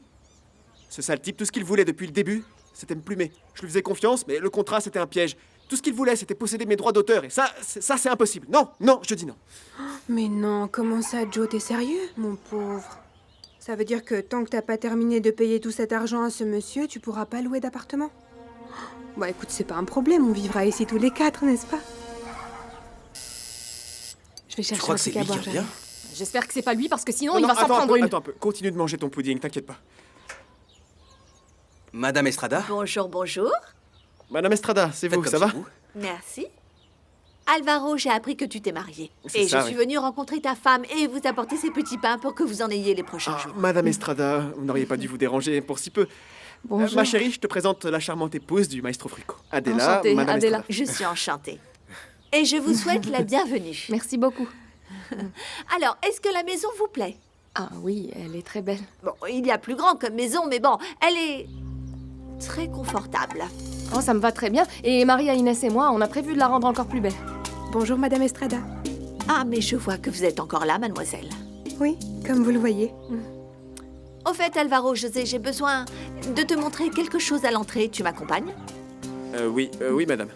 Speaker 2: Ce sale type, tout ce qu'il voulait depuis le début, c'était me plumer. Je lui faisais confiance, mais le contrat, c'était un piège. Tout ce qu'il voulait, c'était posséder mes droits d'auteur, et ça, c'est impossible. Non, non, je dis non.
Speaker 4: Mais non, comment ça, Joe, t'es sérieux, mon pauvre? Ça veut dire que tant que t'as pas terminé de payer tout cet argent à ce monsieur, tu pourras pas louer d'appartement? Bah écoute, c'est pas un problème, on vivra ici tous les quatre, n'est-ce pas? Je vais chercher
Speaker 5: crois
Speaker 4: un
Speaker 5: que c'est
Speaker 4: truc à
Speaker 5: lui qui
Speaker 4: boire,
Speaker 5: revient?
Speaker 4: j'arrive.
Speaker 18: J'espère que c'est pas lui parce que sinon
Speaker 2: Non,
Speaker 18: il
Speaker 2: non,
Speaker 18: va s'en
Speaker 2: attends un
Speaker 18: prendre
Speaker 2: peu,
Speaker 18: une.
Speaker 2: Attends un peu, continue de manger ton pudding, t'inquiète pas.
Speaker 5: Madame Estrada?
Speaker 20: Bonjour, bonjour.
Speaker 2: Madame Estrada, c'est vous, ça va?
Speaker 20: Merci. Alvaro, j'ai appris que tu t'es mariée.
Speaker 2: C'est
Speaker 20: Et
Speaker 2: ça,
Speaker 20: je suis
Speaker 2: oui.
Speaker 20: venue rencontrer ta femme et vous apporter ces petits pains pour que vous en ayez les prochains jours.
Speaker 2: Madame Estrada, vous n'auriez pas dû vous déranger pour si peu.
Speaker 20: Bonjour.
Speaker 2: Ma chérie, je te présente la charmante épouse du maestro Frucco. Adela,
Speaker 20: Enchantée,
Speaker 2: Madame
Speaker 20: Adela.
Speaker 2: Estrada.
Speaker 20: Je suis enchantée. Et je vous souhaite la bienvenue.
Speaker 18: Merci beaucoup.
Speaker 20: Alors, est-ce que la maison vous plaît?
Speaker 18: Ah oui, elle est très belle.
Speaker 20: Bon, il y a plus grand comme maison, mais bon, elle est très confortable.
Speaker 18: Oh, ça me va très bien. Et Maria, Inès et moi, on a prévu de la rendre encore plus belle.
Speaker 4: Bonjour, Madame Estrada.
Speaker 20: Ah, mais je vois que vous êtes encore là, mademoiselle.
Speaker 4: Oui, comme vous le voyez.
Speaker 20: Au fait, Alvaro, José, j'ai besoin de te montrer quelque chose à l'entrée. Tu m'accompagnes?
Speaker 2: Oui, madame.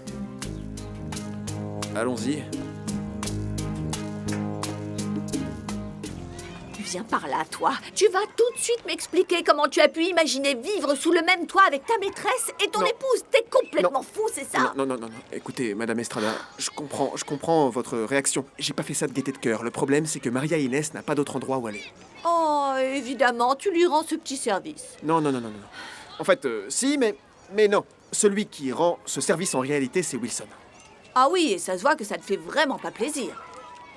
Speaker 2: Allons-y.
Speaker 20: Viens par là, toi. Tu vas tout de suite m'expliquer comment tu as pu imaginer vivre sous le même toit avec ta maîtresse et ton épouse. T'es complètement fou, c'est ça?
Speaker 2: Non. Écoutez, Madame Estrada, je comprends votre réaction. J'ai pas fait ça de gaieté de cœur. Le problème, c'est que Maria Inès n'a pas d'autre endroit où aller.
Speaker 20: Oh, évidemment, tu lui rends ce petit service.
Speaker 2: Non. En fait, si, mais non. Celui qui rend ce service en réalité, c'est Wilson.
Speaker 20: Ah oui, et ça se voit que ça te fait vraiment pas plaisir.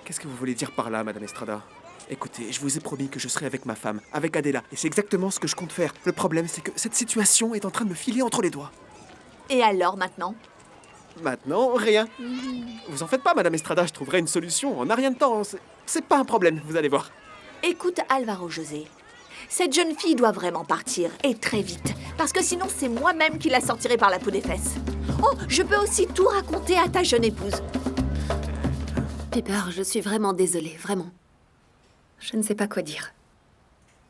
Speaker 2: Qu'est-ce que vous voulez dire par là, Madame Estrada? Écoutez, je vous ai promis que je serai avec ma femme, avec Adela, et c'est exactement ce que je compte faire. Le problème, c'est que cette situation est en train de me filer entre les doigts.
Speaker 20: Et alors, maintenant?
Speaker 2: Maintenant, rien. Vous en faites pas, Madame Estrada, je trouverai une solution en un rien de temps. C'est pas un problème, vous allez voir.
Speaker 20: Écoute, Alvaro José, cette jeune fille doit vraiment partir, et très vite, parce que sinon c'est moi-même qui la sortirai par la peau des fesses. Oh, je peux aussi tout raconter à ta jeune épouse.
Speaker 10: Piper, je suis vraiment désolée, vraiment. Je ne sais pas quoi dire.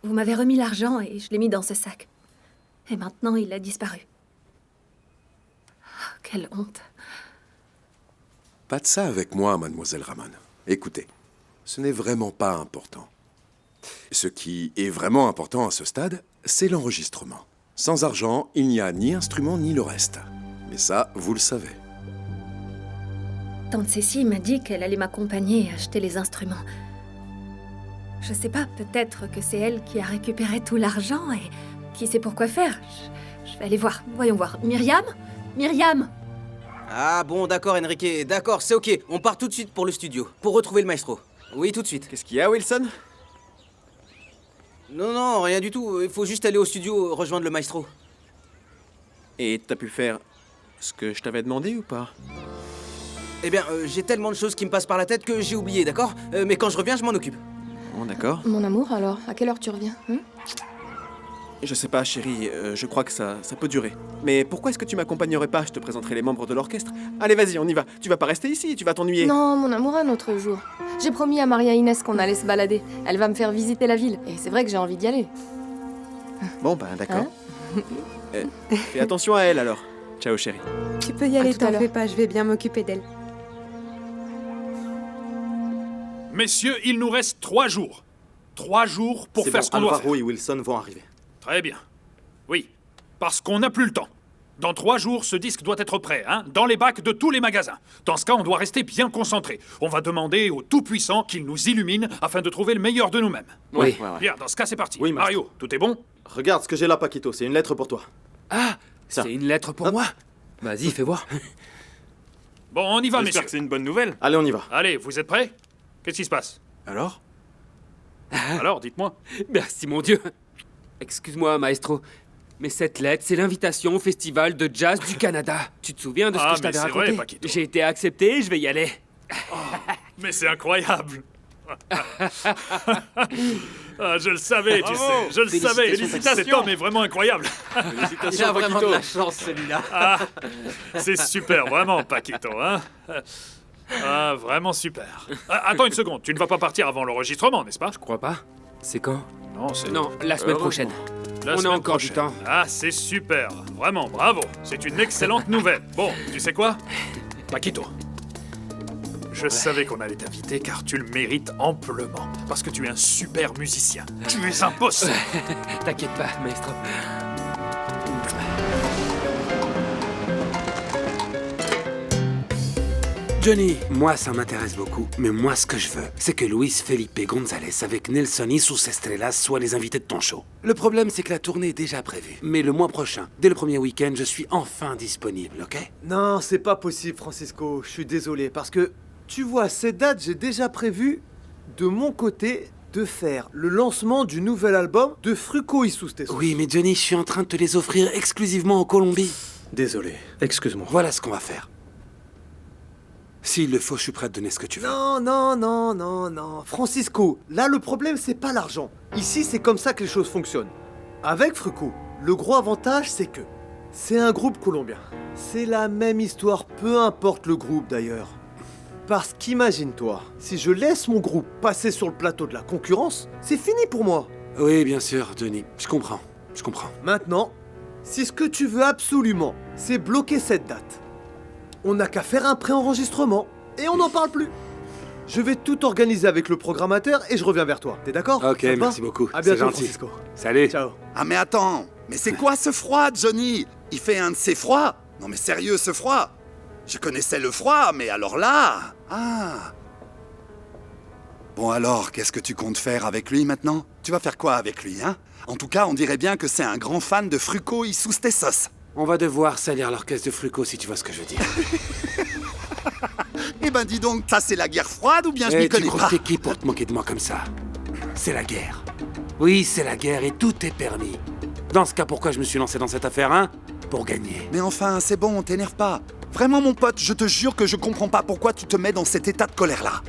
Speaker 10: Vous m'avez remis l'argent et je l'ai mis dans ce sac. Et maintenant, il a disparu. Oh, quelle honte.
Speaker 12: Pas de ça avec moi, mademoiselle Ramon. Écoutez, ce n'est vraiment pas important. Ce qui est vraiment important à ce stade, c'est l'enregistrement. Sans argent, il n'y a ni instrument ni le reste. Mais ça, vous le savez.
Speaker 10: Tante Cécile m'a dit qu'elle allait m'accompagner et acheter les instruments. Je sais pas, peut-être que c'est elle qui a récupéré tout l'argent et qui sait pourquoi faire. Je vais aller voir, voyons voir. Myriam? Myriam?
Speaker 5: Ah bon, d'accord, Enrique, d'accord, c'est ok. On part tout de suite pour le studio, pour retrouver le maestro. Oui, tout de suite.
Speaker 2: Qu'est-ce qu'il y a, Wilson?
Speaker 5: Non, rien du tout. Il faut juste aller au studio rejoindre le maestro.
Speaker 2: Et t'as pu faire ce que je t'avais demandé ou pas?
Speaker 5: Eh bien, j'ai tellement de choses qui me passent par la tête que j'ai oublié, d'accord? Mais quand je reviens, je m'en occupe.
Speaker 2: Bon, d'accord.
Speaker 18: Mon amour, alors, à quelle heure tu reviens
Speaker 2: Je sais pas, chérie, je crois que ça peut durer. Mais pourquoi est-ce que tu m'accompagnerais pas? Je te présenterai les membres de l'orchestre. Allez, vas-y, on y va. Tu vas pas rester ici, tu vas t'ennuyer.
Speaker 18: Non, mon amour, un autre jour. J'ai promis à Maria Inès qu'on allait se balader. Elle va me faire visiter la ville. Et c'est vrai que j'ai envie d'y aller.
Speaker 2: Bon, ben d'accord. Fais attention à elle alors. Ciao, chérie.
Speaker 4: Tu peux y aller,
Speaker 18: tout à
Speaker 4: t'en
Speaker 18: l'heure.
Speaker 4: fais pas, je vais bien m'occuper d'elle.
Speaker 8: Messieurs, il nous reste 3 jours. 3 jours pour
Speaker 6: C'est
Speaker 8: faire
Speaker 6: bon,
Speaker 8: ce qu'on doit
Speaker 6: Alvaro
Speaker 8: faire.
Speaker 6: et Wilson vont arriver.
Speaker 8: Très bien. Oui, parce qu'on n'a plus le temps. Dans 3 jours, ce disque doit être prêt, hein, dans les bacs de tous les magasins. Dans ce cas, on doit rester bien concentré. On va demander au Tout-Puissant qu'il nous illumine afin de trouver le meilleur de nous-mêmes.
Speaker 6: Oui.
Speaker 8: Bien, dans ce cas, c'est parti.
Speaker 6: Oui,
Speaker 8: Mario, tout est bon?
Speaker 6: Regarde ce que j'ai là, Paquito, c'est une lettre pour toi.
Speaker 5: Ah,
Speaker 6: Tiens.
Speaker 5: c'est une lettre pour moi? Vas-y, fais voir.
Speaker 8: Bon, on y va,
Speaker 15: J'espère
Speaker 8: messieurs.
Speaker 15: que c'est une bonne nouvelle.
Speaker 6: Allez, on y va.
Speaker 8: Allez, vous êtes prêts? Qu'est-ce qui se passe?
Speaker 9: Alors?
Speaker 8: Alors, dites-moi.
Speaker 9: Merci, mon Dieu. Excuse-moi, maestro, mais cette lettre, c'est l'invitation au Festival de Jazz du Canada. Tu te souviens de ce
Speaker 8: Ah,
Speaker 9: que je
Speaker 8: mais
Speaker 9: t'avais
Speaker 8: c'est
Speaker 9: raconté?
Speaker 8: vrai, Paquito.
Speaker 9: J'ai été accepté, je vais y aller.
Speaker 8: Mais c'est incroyable. Ah, je le savais, tu
Speaker 15: Bravo.
Speaker 8: sais. Je le savais.
Speaker 15: Félicitations.
Speaker 8: Cet homme est vraiment incroyable.
Speaker 5: Il a vraiment de la chance, celui-là.
Speaker 8: Ah, c'est super, vraiment, Paquito, hein? Ah, vraiment super. Ah, attends une seconde, tu ne vas pas partir avant l'enregistrement, n'est-ce pas?
Speaker 9: Je crois pas.
Speaker 5: C'est quand?
Speaker 9: Non, la semaine prochaine. On a encore du temps.
Speaker 8: Ah, c'est super. Vraiment, bravo. C'est une excellente nouvelle. Bon, tu sais quoi, Paquito, je savais qu'on allait t'inviter car tu le mérites amplement. Parce que tu es un super musicien. Tu es un boss.
Speaker 9: T'inquiète pas, maestro.
Speaker 13: Johnny, moi ça m'intéresse beaucoup, mais moi ce que je veux, c'est que Luis Felipe González avec Nelson y sus Estrellas soient les invités de ton show. Le problème c'est que la tournée est déjà prévue. Mais le mois prochain, dès le premier week-end, je suis enfin disponible, ok?
Speaker 21: Non, c'est pas possible, Francisco. Je suis désolé, parce que, tu vois, ces dates, j'ai déjà prévu, de mon côté, de faire le lancement du nouvel album de Fruco y sus Tesos.
Speaker 13: Oui, mais Johnny, je suis en train de te les offrir exclusivement en Colombie.
Speaker 21: Désolé, excuse-moi.
Speaker 13: Voilà ce qu'on va faire. S'il le faut, je suis prêt à te donner ce que tu veux.
Speaker 21: Non. Francisco, là, le problème, c'est pas l'argent. Ici, c'est comme ça que les choses fonctionnent. Avec Fruco, le gros avantage, c'est que c'est un groupe colombien. C'est la même histoire, peu importe le groupe d'ailleurs. Parce qu'imagine-toi, si je laisse mon groupe passer sur le plateau de la concurrence, c'est fini pour moi.
Speaker 13: Oui, bien sûr, Johnny. Je comprends.
Speaker 21: Maintenant, si ce que tu veux absolument, c'est bloquer cette date, on n'a qu'à faire un préenregistrement et on n'en parle plus. Je vais tout organiser avec le programmateur et je reviens vers toi. T'es d'accord?
Speaker 13: Ok, merci beaucoup.
Speaker 21: À
Speaker 13: C'est
Speaker 21: bientôt,
Speaker 13: gentil.
Speaker 21: Francisco.
Speaker 13: Salut.
Speaker 21: Ciao.
Speaker 7: Ah mais attends, mais c'est quoi ce froid, Johnny? Il fait un de ces froids? Non mais sérieux, ce froid? Je connaissais le froid, mais alors là... Ah. Bon alors, qu'est-ce que tu comptes faire avec lui maintenant? Tu vas faire quoi avec lui, hein? En tout cas, on dirait bien que c'est un grand fan de Fruco y sus Tesos.
Speaker 13: On va devoir salir l'orchestre de Fruco si tu vois ce que je veux dire.
Speaker 7: Eh ben dis donc, ça c'est la guerre froide ou bien je m'y connais
Speaker 13: tu crois
Speaker 7: pas?
Speaker 13: que t'es qui pour te moquer de moi comme ça? C'est la guerre. Oui, c'est la guerre et tout est permis. Dans ce cas, pourquoi je me suis lancé dans cette affaire, hein? Pour gagner.
Speaker 7: Mais enfin, c'est bon, t'énerve pas. Vraiment mon pote, je te jure que je comprends pas pourquoi tu te mets dans cet état de colère-là.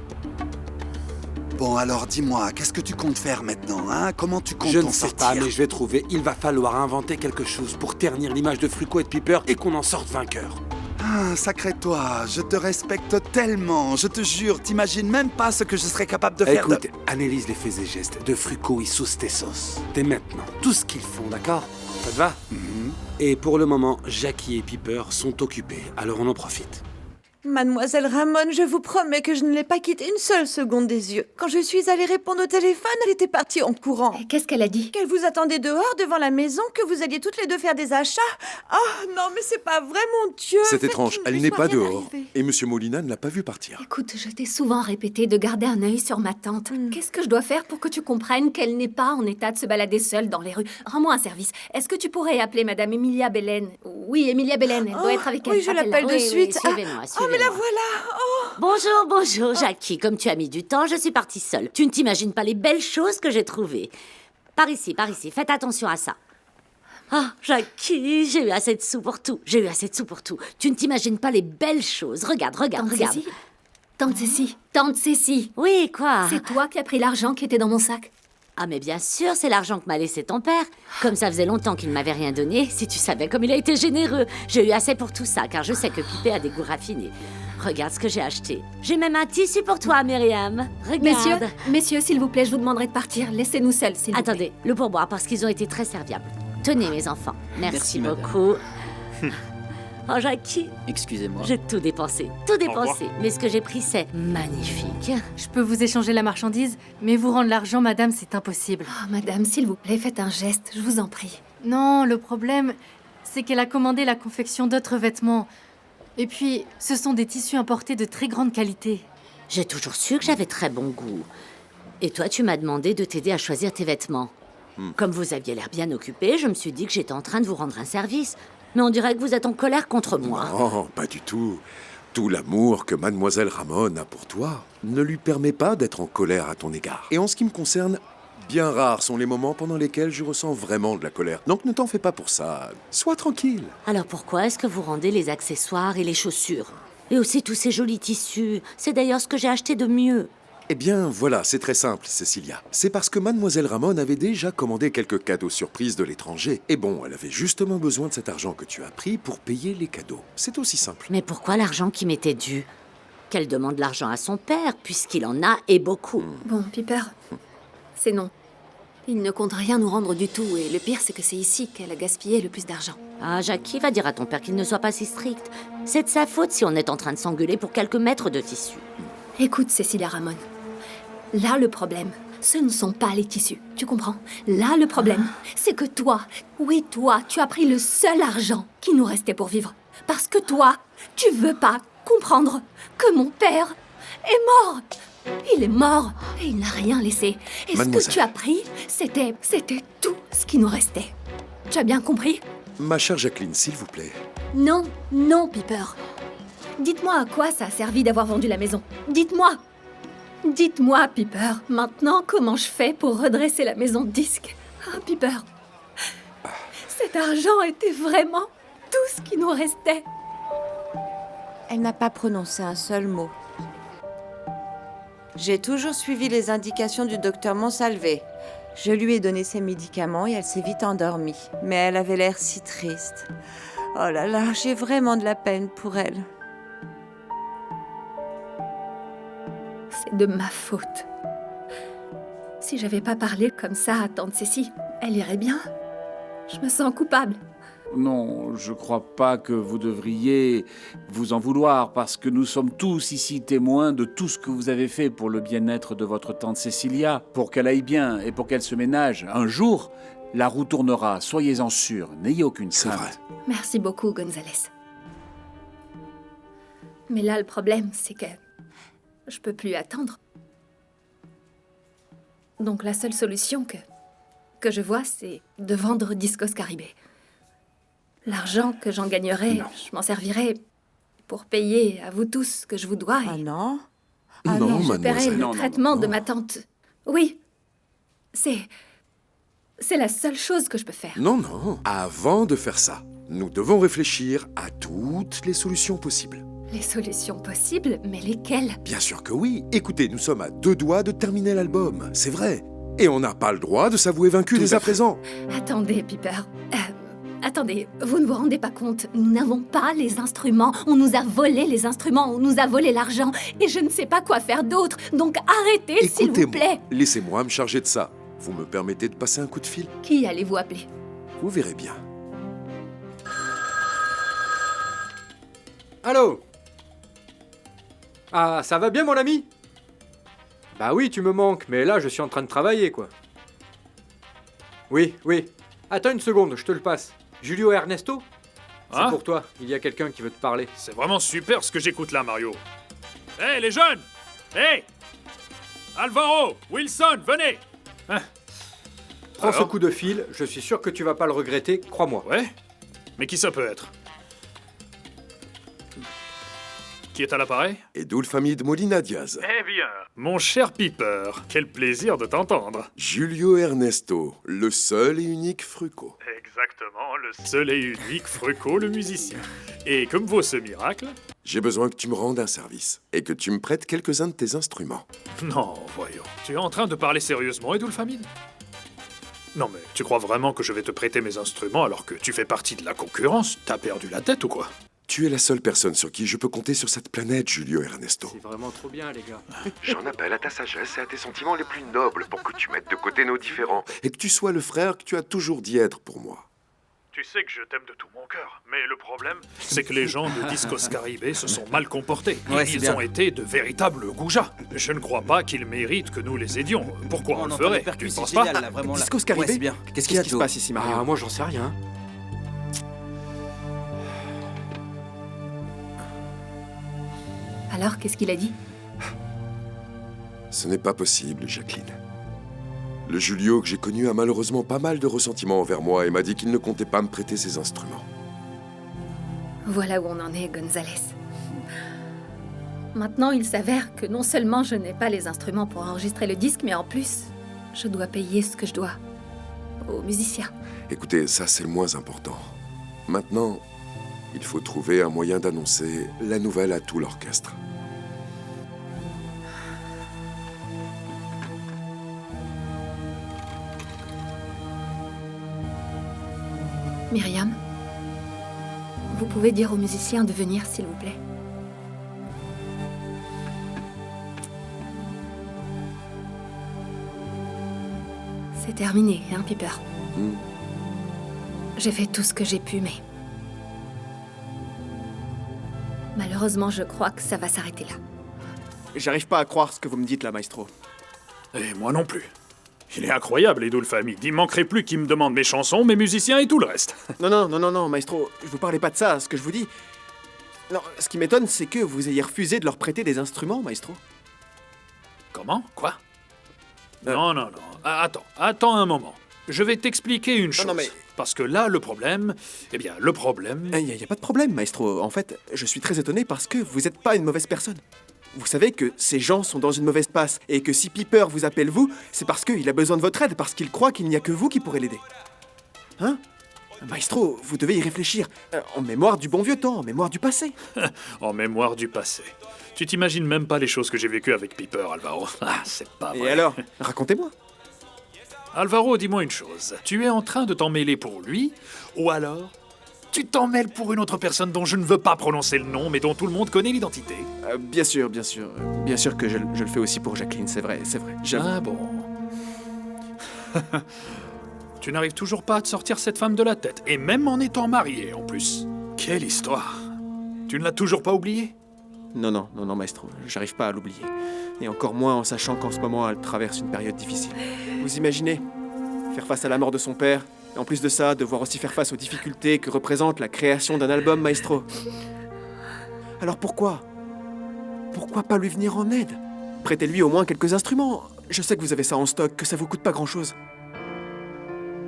Speaker 7: Bon alors dis-moi, qu'est-ce que tu comptes faire maintenant, hein? Comment tu comptes
Speaker 13: Je
Speaker 7: t'en
Speaker 13: ne sais
Speaker 7: sortir?
Speaker 13: pas, mais je vais trouver. Il va falloir inventer quelque chose pour ternir l'image de Fruco et de Piper et qu'on en sorte vainqueur.
Speaker 7: Ah, sacré toi, je te respecte tellement, je te jure, t'imagines même pas ce que je serais capable de faire.
Speaker 13: Écoute, analyse les faits et gestes de Fruco y sus Tesos. Dès maintenant, tout ce qu'ils font, d'accord? Ça te va? Et pour le moment, Jackie et Piper sont occupés, alors on en profite.
Speaker 20: Mademoiselle Ramon, je vous promets que je ne l'ai pas quittée une seule seconde des yeux. Quand je suis allée répondre au téléphone, elle était partie en courant.
Speaker 10: Qu'est-ce qu'elle a dit?
Speaker 20: Qu'elle vous attendait dehors, devant la maison, que vous alliez toutes les deux faire des achats. Oh non, mais c'est pas vrai, mon Dieu!
Speaker 12: C'est
Speaker 20: Faites
Speaker 12: étrange,
Speaker 20: qu'il ne
Speaker 12: elle
Speaker 20: lui
Speaker 12: n'est
Speaker 20: soit
Speaker 12: pas
Speaker 20: rien
Speaker 12: dehors.
Speaker 20: arrivé.
Speaker 12: Et Monsieur Molina ne l'a pas vue partir.
Speaker 10: Écoute, je t'ai souvent répété de garder un œil sur ma tante. Qu'est-ce que je dois faire pour que tu comprennes qu'elle n'est pas en état de se balader seule dans les rues? Rends-moi un service. Est-ce que tu pourrais appeler Madame Emilia Belen? Oui, Emilia Belen, elle doit être avec elle.
Speaker 20: Oui, je l'appelle de suite.
Speaker 17: Suivez-moi,
Speaker 20: Oh, mais la voilà!
Speaker 17: Bonjour, Jackie. Comme tu as mis du temps, je suis partie seule. Tu ne t'imagines pas les belles choses que j'ai trouvées. Par ici. Faites attention à ça. Ah, Jackie, j'ai eu assez de sous pour tout. Tu ne t'imagines pas les belles choses. Regarde.
Speaker 10: Tante Cécile.
Speaker 17: Oui, quoi?
Speaker 10: C'est toi qui as pris l'argent qui était dans mon sac?
Speaker 17: Ah, mais bien sûr, c'est l'argent que m'a laissé ton père. Comme ça faisait longtemps qu'il ne m'avait rien donné, si tu savais comme il a été généreux. J'ai eu assez pour tout ça, car je sais que Pipé a des goûts raffinés. Regarde ce que j'ai acheté. J'ai même un tissu pour toi, Myriam. Regarde.
Speaker 10: Messieurs, s'il vous plaît, je vous demanderai de partir. Laissez-nous seuls, s'il vous plaît.
Speaker 17: Attendez, le pourboire, parce qu'ils ont été très serviables. Tenez, mes enfants. Merci
Speaker 1: madame.
Speaker 17: beaucoup. Oh, Jackie,
Speaker 1: Excusez-moi.
Speaker 17: j'ai tout dépensé. Mais ce que j'ai pris, c'est magnifique.
Speaker 19: Je peux vous échanger la marchandise, mais vous rendre l'argent, madame, c'est impossible.
Speaker 10: Oh, madame, s'il vous plaît, faites un geste, je vous en prie.
Speaker 19: Non, le problème, c'est qu'elle a commandé la confection d'autres vêtements. Et puis, ce sont des tissus importés de très grande qualité.
Speaker 17: J'ai toujours su que j'avais très bon goût. Et toi, tu m'as demandé de t'aider à choisir tes vêtements. Comme vous aviez l'air bien occupé, je me suis dit que j'étais en train de vous rendre un service. Mais on dirait que vous êtes en colère contre moi.
Speaker 12: Non, pas du tout. Tout l'amour que Mademoiselle Ramon a pour toi ne lui permet pas d'être en colère à ton égard. Et en ce qui me concerne, bien rares sont les moments pendant lesquels je ressens vraiment de la colère. Donc ne t'en fais pas pour ça. Sois tranquille.
Speaker 17: Alors pourquoi est-ce que vous rendez les accessoires et les chaussures? Et aussi tous ces jolis tissus. C'est d'ailleurs ce que j'ai acheté de mieux.
Speaker 12: Eh bien, voilà, c'est très simple, Cécilia. C'est parce que Mademoiselle Ramon avait déjà commandé quelques cadeaux surprises de l'étranger. Et bon, elle avait justement besoin de cet argent que tu as pris pour payer les cadeaux. C'est aussi simple.
Speaker 17: Mais pourquoi l'argent qui m'était dû? Qu'elle demande l'argent à son père, puisqu'il en a et beaucoup.
Speaker 10: Bon, Piper, c'est non.
Speaker 3: Il ne compte rien nous rendre du tout, et le pire, c'est que c'est ici qu'elle a gaspillé le plus d'argent.
Speaker 17: Ah, Jackie va dire à ton père qu'il ne soit pas si strict. C'est de sa faute si on est en train de s'engueuler pour quelques mètres de tissu.
Speaker 10: Écoute, Cécilia Ramon. Là, le problème, ce ne sont pas les tissus, tu comprends? Là, le problème, c'est que toi, oui, toi, tu as pris le seul argent qui nous restait pour vivre. Parce que toi, tu veux pas comprendre que mon père est mort. Il est mort et il n'a rien laissé. Et ce que tu as pris, c'était tout ce qui nous restait. Tu as bien compris?
Speaker 12: Ma chère Jacqueline, s'il vous plaît.
Speaker 10: Non, non, Piper. Dites-moi à quoi ça a servi d'avoir vendu la maison. Dites-moi. Dites-moi, Piper, maintenant comment je fais pour redresser la maison de disques. Ah, Piper. Cet argent était vraiment tout ce qui nous restait.
Speaker 14: Elle n'a pas prononcé un seul mot. J'ai toujours suivi les indications du docteur Monsalvé. Je lui ai donné ses médicaments et elle s'est vite endormie. Mais elle avait l'air si triste. Oh là là, j'ai vraiment de la peine pour elle.
Speaker 10: C'est de ma faute. Si j'avais pas parlé comme ça à tante Cécile, elle irait bien. Je me sens coupable.
Speaker 11: Non, je crois pas que vous devriez vous en vouloir, parce que nous sommes tous ici témoins de tout ce que vous avez fait pour le bien-être de votre tante Cécilia, pour qu'elle aille bien et pour qu'elle se ménage. Un jour, la roue tournera, soyez-en sûrs, n'ayez aucune crainte.
Speaker 10: Merci beaucoup, Gonzalez. Mais là, le problème, c'est que je peux plus attendre. Donc la seule solution que je vois, c'est de vendre Discos Caribé. L'argent que j'en gagnerai, je m'en servirai pour payer à vous tous ce que je vous dois.
Speaker 14: Ah non?
Speaker 10: Ah
Speaker 12: non,
Speaker 10: je paierai
Speaker 12: mademoiselle.
Speaker 10: le traitement de ma tante. Oui, c'est la seule chose que je peux faire.
Speaker 12: Non, non. Avant de faire ça, nous devons réfléchir à toutes les solutions possibles.
Speaker 10: Les solutions possibles, mais lesquelles?
Speaker 12: Bien sûr que oui. Écoutez, nous sommes à 2 doigts de terminer l'album, c'est vrai. Et on n'a pas le droit de s'avouer vaincu dès à présent.
Speaker 10: Attendez, Piper. Attendez, vous ne vous rendez pas compte, nous n'avons pas les instruments, on nous a volé les instruments, on nous a volé l'argent, et je ne sais pas quoi faire d'autre, donc arrêtez, s'il vous plaît.
Speaker 12: Laissez-moi me charger de ça. Vous me permettez de passer un coup de fil?
Speaker 10: Qui allez-vous appeler?
Speaker 12: Vous verrez bien.
Speaker 22: Allô? Ah, ça va bien, mon ami? Bah oui, tu me manques, mais là, je suis en train de travailler, quoi. Oui, oui. Attends une seconde, je te le passe. Julio Ernesto? C'est
Speaker 8: Hein?
Speaker 22: pour toi, il y a quelqu'un qui veut te parler.
Speaker 8: C'est vraiment super ce que j'écoute là, Mario. Hé, les jeunes! Hé! Alvaro! Wilson, venez! Hein?
Speaker 22: Prends ce
Speaker 8: Alors?
Speaker 22: coup de fil, je suis sûr que tu vas pas le regretter, crois-moi.
Speaker 8: Ouais? Mais qui ça peut être? Qui est à l'appareil?
Speaker 12: Edulf Hamid Molina Diaz.
Speaker 8: Eh bien, mon cher Piper, quel plaisir de t'entendre.
Speaker 12: Julio Ernesto, le seul et unique Fruco.
Speaker 8: Exactement, le seul et unique Fruco, le musicien. Et comme vaut ce miracle?
Speaker 12: J'ai besoin que tu me rendes un service et que tu me prêtes quelques-uns de tes instruments.
Speaker 8: Non, voyons. Tu es en train de parler sérieusement, Edulf Hamid? Non mais, tu crois vraiment que je vais te prêter mes instruments alors que tu fais partie de la concurrence? T'as perdu la tête ou quoi?
Speaker 12: Tu es la seule personne sur qui je peux compter sur cette planète, Julio Ernesto.
Speaker 22: C'est vraiment trop bien, les gars.
Speaker 12: J'en appelle à ta sagesse et à tes sentiments les plus nobles pour que tu mettes de côté nos différends et que tu sois le frère que tu as toujours dit être pour moi.
Speaker 8: Tu sais que je t'aime de tout mon cœur, mais le problème, c'est que les gens de Discos Caribé se sont mal comportés.
Speaker 5: Ouais, c'est
Speaker 8: Ils
Speaker 5: bien.
Speaker 8: ont été de véritables goujats. Je ne crois pas qu'ils méritent que nous les aidions. Pourquoi on le ferait? Tu ne penses pas?
Speaker 2: Discos Caribé?
Speaker 5: Ouais, c'est bien.
Speaker 2: Qu'est-ce qui se passe ici, Mario?
Speaker 22: Ah, moi, j'en sais rien.
Speaker 10: Alors, qu'est-ce qu'il a dit?
Speaker 12: Ce n'est pas possible, Jacqueline. Le Julio que j'ai connu a malheureusement pas mal de ressentiments envers moi et m'a dit qu'il ne comptait pas me prêter ses instruments.
Speaker 10: Voilà où on en est, Gonzalez. Maintenant, il s'avère que non seulement je n'ai pas les instruments pour enregistrer le disque, mais en plus, je dois payer ce que je dois aux musiciens.
Speaker 12: Écoutez, ça c'est le moins important. Maintenant, il faut trouver un moyen d'annoncer la nouvelle à tout l'orchestre.
Speaker 10: Myriam, vous pouvez dire aux musiciens de venir, s'il vous plaît. C'est terminé, hein, Piper?
Speaker 2: Hmm.
Speaker 10: J'ai fait tout ce que j'ai pu, mais... Malheureusement, je crois que ça va s'arrêter là.
Speaker 2: J'arrive pas à croire ce que vous me dites là, maestro.
Speaker 8: Et moi non plus. Il est incroyable, Idul Famille. Il manquerait plus qu'il me demande mes chansons, mes musiciens et tout le reste.
Speaker 2: Non, maestro, je vous parlais pas de ça. Ce que je vous dis... Non, ce qui m'étonne, c'est que vous ayez refusé de leur prêter des instruments, maestro.
Speaker 8: Comment? Quoi? Non. Attends un moment. Je vais t'expliquer une chose.
Speaker 2: Non, mais...
Speaker 8: Parce que là, le problème... Eh bien, le problème...
Speaker 2: Il y a pas de problème, maestro. En fait, je suis très étonné parce que vous êtes pas une mauvaise personne. Vous savez que ces gens sont dans une mauvaise passe, et que si Piper vous appelle vous, c'est parce qu'il a besoin de votre aide, parce qu'il croit qu'il n'y a que vous qui pourrez l'aider. Hein? Maestro, vous devez y réfléchir. En mémoire du bon vieux temps, en mémoire du passé.
Speaker 8: En mémoire du passé. Tu t'imagines même pas les choses que j'ai vécues avec Piper, Alvaro. Ah, c'est pas vrai.
Speaker 2: Et alors? Racontez-moi.
Speaker 8: Alvaro, dis-moi une chose. Tu es en train de t'en mêler pour lui, ou alors... tu t'en mêles pour une autre personne dont je ne veux pas prononcer le nom, mais dont tout le monde connaît l'identité?
Speaker 2: Bien sûr. Bien sûr que je le fais aussi pour Jacqueline, c'est vrai.
Speaker 8: Ah bon. Tu n'arrives toujours pas à te sortir cette femme de la tête, et même en étant marié, en plus. Quelle histoire. Tu ne l'as toujours pas oubliée?
Speaker 2: Non, maestro, j'arrive pas à l'oublier. Et encore moins en sachant qu'en ce moment, elle traverse une période difficile. Vous imaginez? Faire face à la mort de son père, et en plus de ça, devoir aussi faire face aux difficultés que représente la création d'un album, maestro. Alors pourquoi pas lui venir en aide? Prêtez-lui au moins quelques instruments. Je sais que vous avez ça en stock, que ça vous coûte pas grand-chose.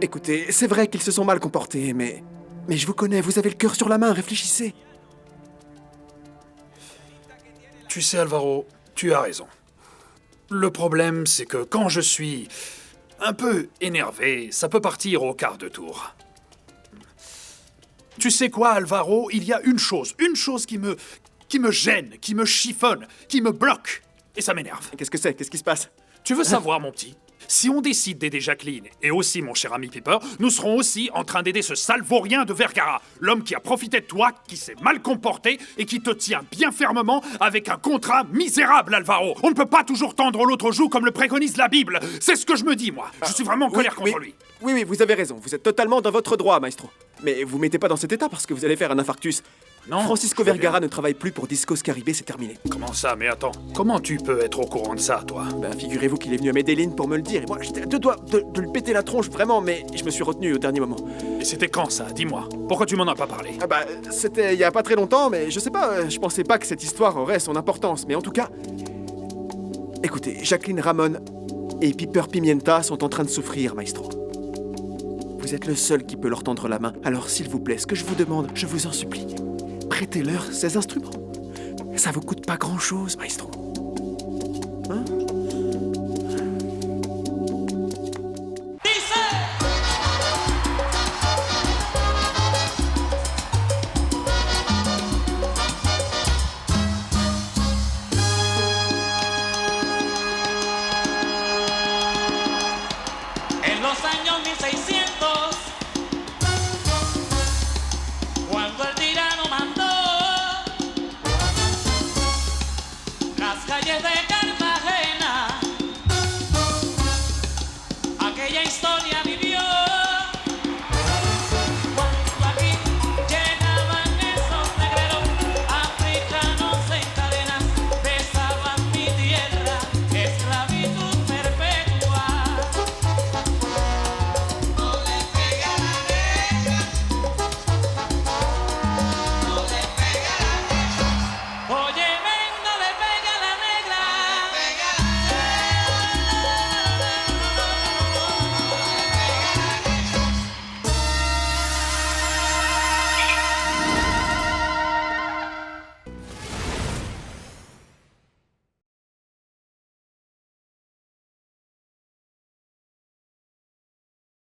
Speaker 2: Écoutez, c'est vrai qu'ils se sont mal comportés, mais je vous connais, vous avez le cœur sur la main, réfléchissez.
Speaker 8: Tu sais, Alvaro, tu as raison. Le problème, c'est que quand je suis un peu énervé, ça peut partir au quart de tour. Tu sais quoi, Alvaro? Il y a une chose qui me gêne, qui me chiffonne, qui me bloque. Et ça m'énerve.
Speaker 2: Qu'est-ce que c'est? Qu'est-ce qui se passe?
Speaker 8: Tu veux savoir, mon petit? Si on décide d'aider Jacqueline, et aussi mon cher ami Piper, nous serons aussi en train d'aider ce sale vaurien de Vergara, l'homme qui a profité de toi, qui s'est mal comporté, et qui te tient bien fermement avec un contrat misérable, Alvaro. On ne peut pas toujours tendre l'autre joue comme le préconise la Bible. C'est ce que je me dis, moi. Je suis vraiment en colère contre lui.
Speaker 2: Oui, vous avez raison. Vous êtes totalement dans votre droit, maestro. Mais vous mettez pas dans cet état parce que vous allez faire un infarctus.
Speaker 8: Non,
Speaker 2: Francisco Vergara ne travaille plus pour Discos Caribé, c'est terminé.
Speaker 8: Comment ça? Mais attends, comment tu peux être au courant de ça, toi?
Speaker 2: Figurez-vous qu'il est venu à Medellin pour me le dire, et moi j'étais à deux doigts de lui péter la tronche, vraiment, mais je me suis retenu au dernier moment.
Speaker 8: Et c'était quand ça? Dis-moi. Pourquoi tu m'en as pas parlé?
Speaker 2: C'était il y a pas très longtemps, mais je sais pas, je pensais pas que cette histoire aurait son importance, mais en tout cas... Écoutez, Jacqueline Ramon et Piper Pimienta sont en train de souffrir, maestro. Vous êtes le seul qui peut leur tendre la main, alors s'il vous plaît, ce que je vous demande, je vous en supplie, prêtez-leur ces instruments. Ça vous coûte pas grand-chose, maestro.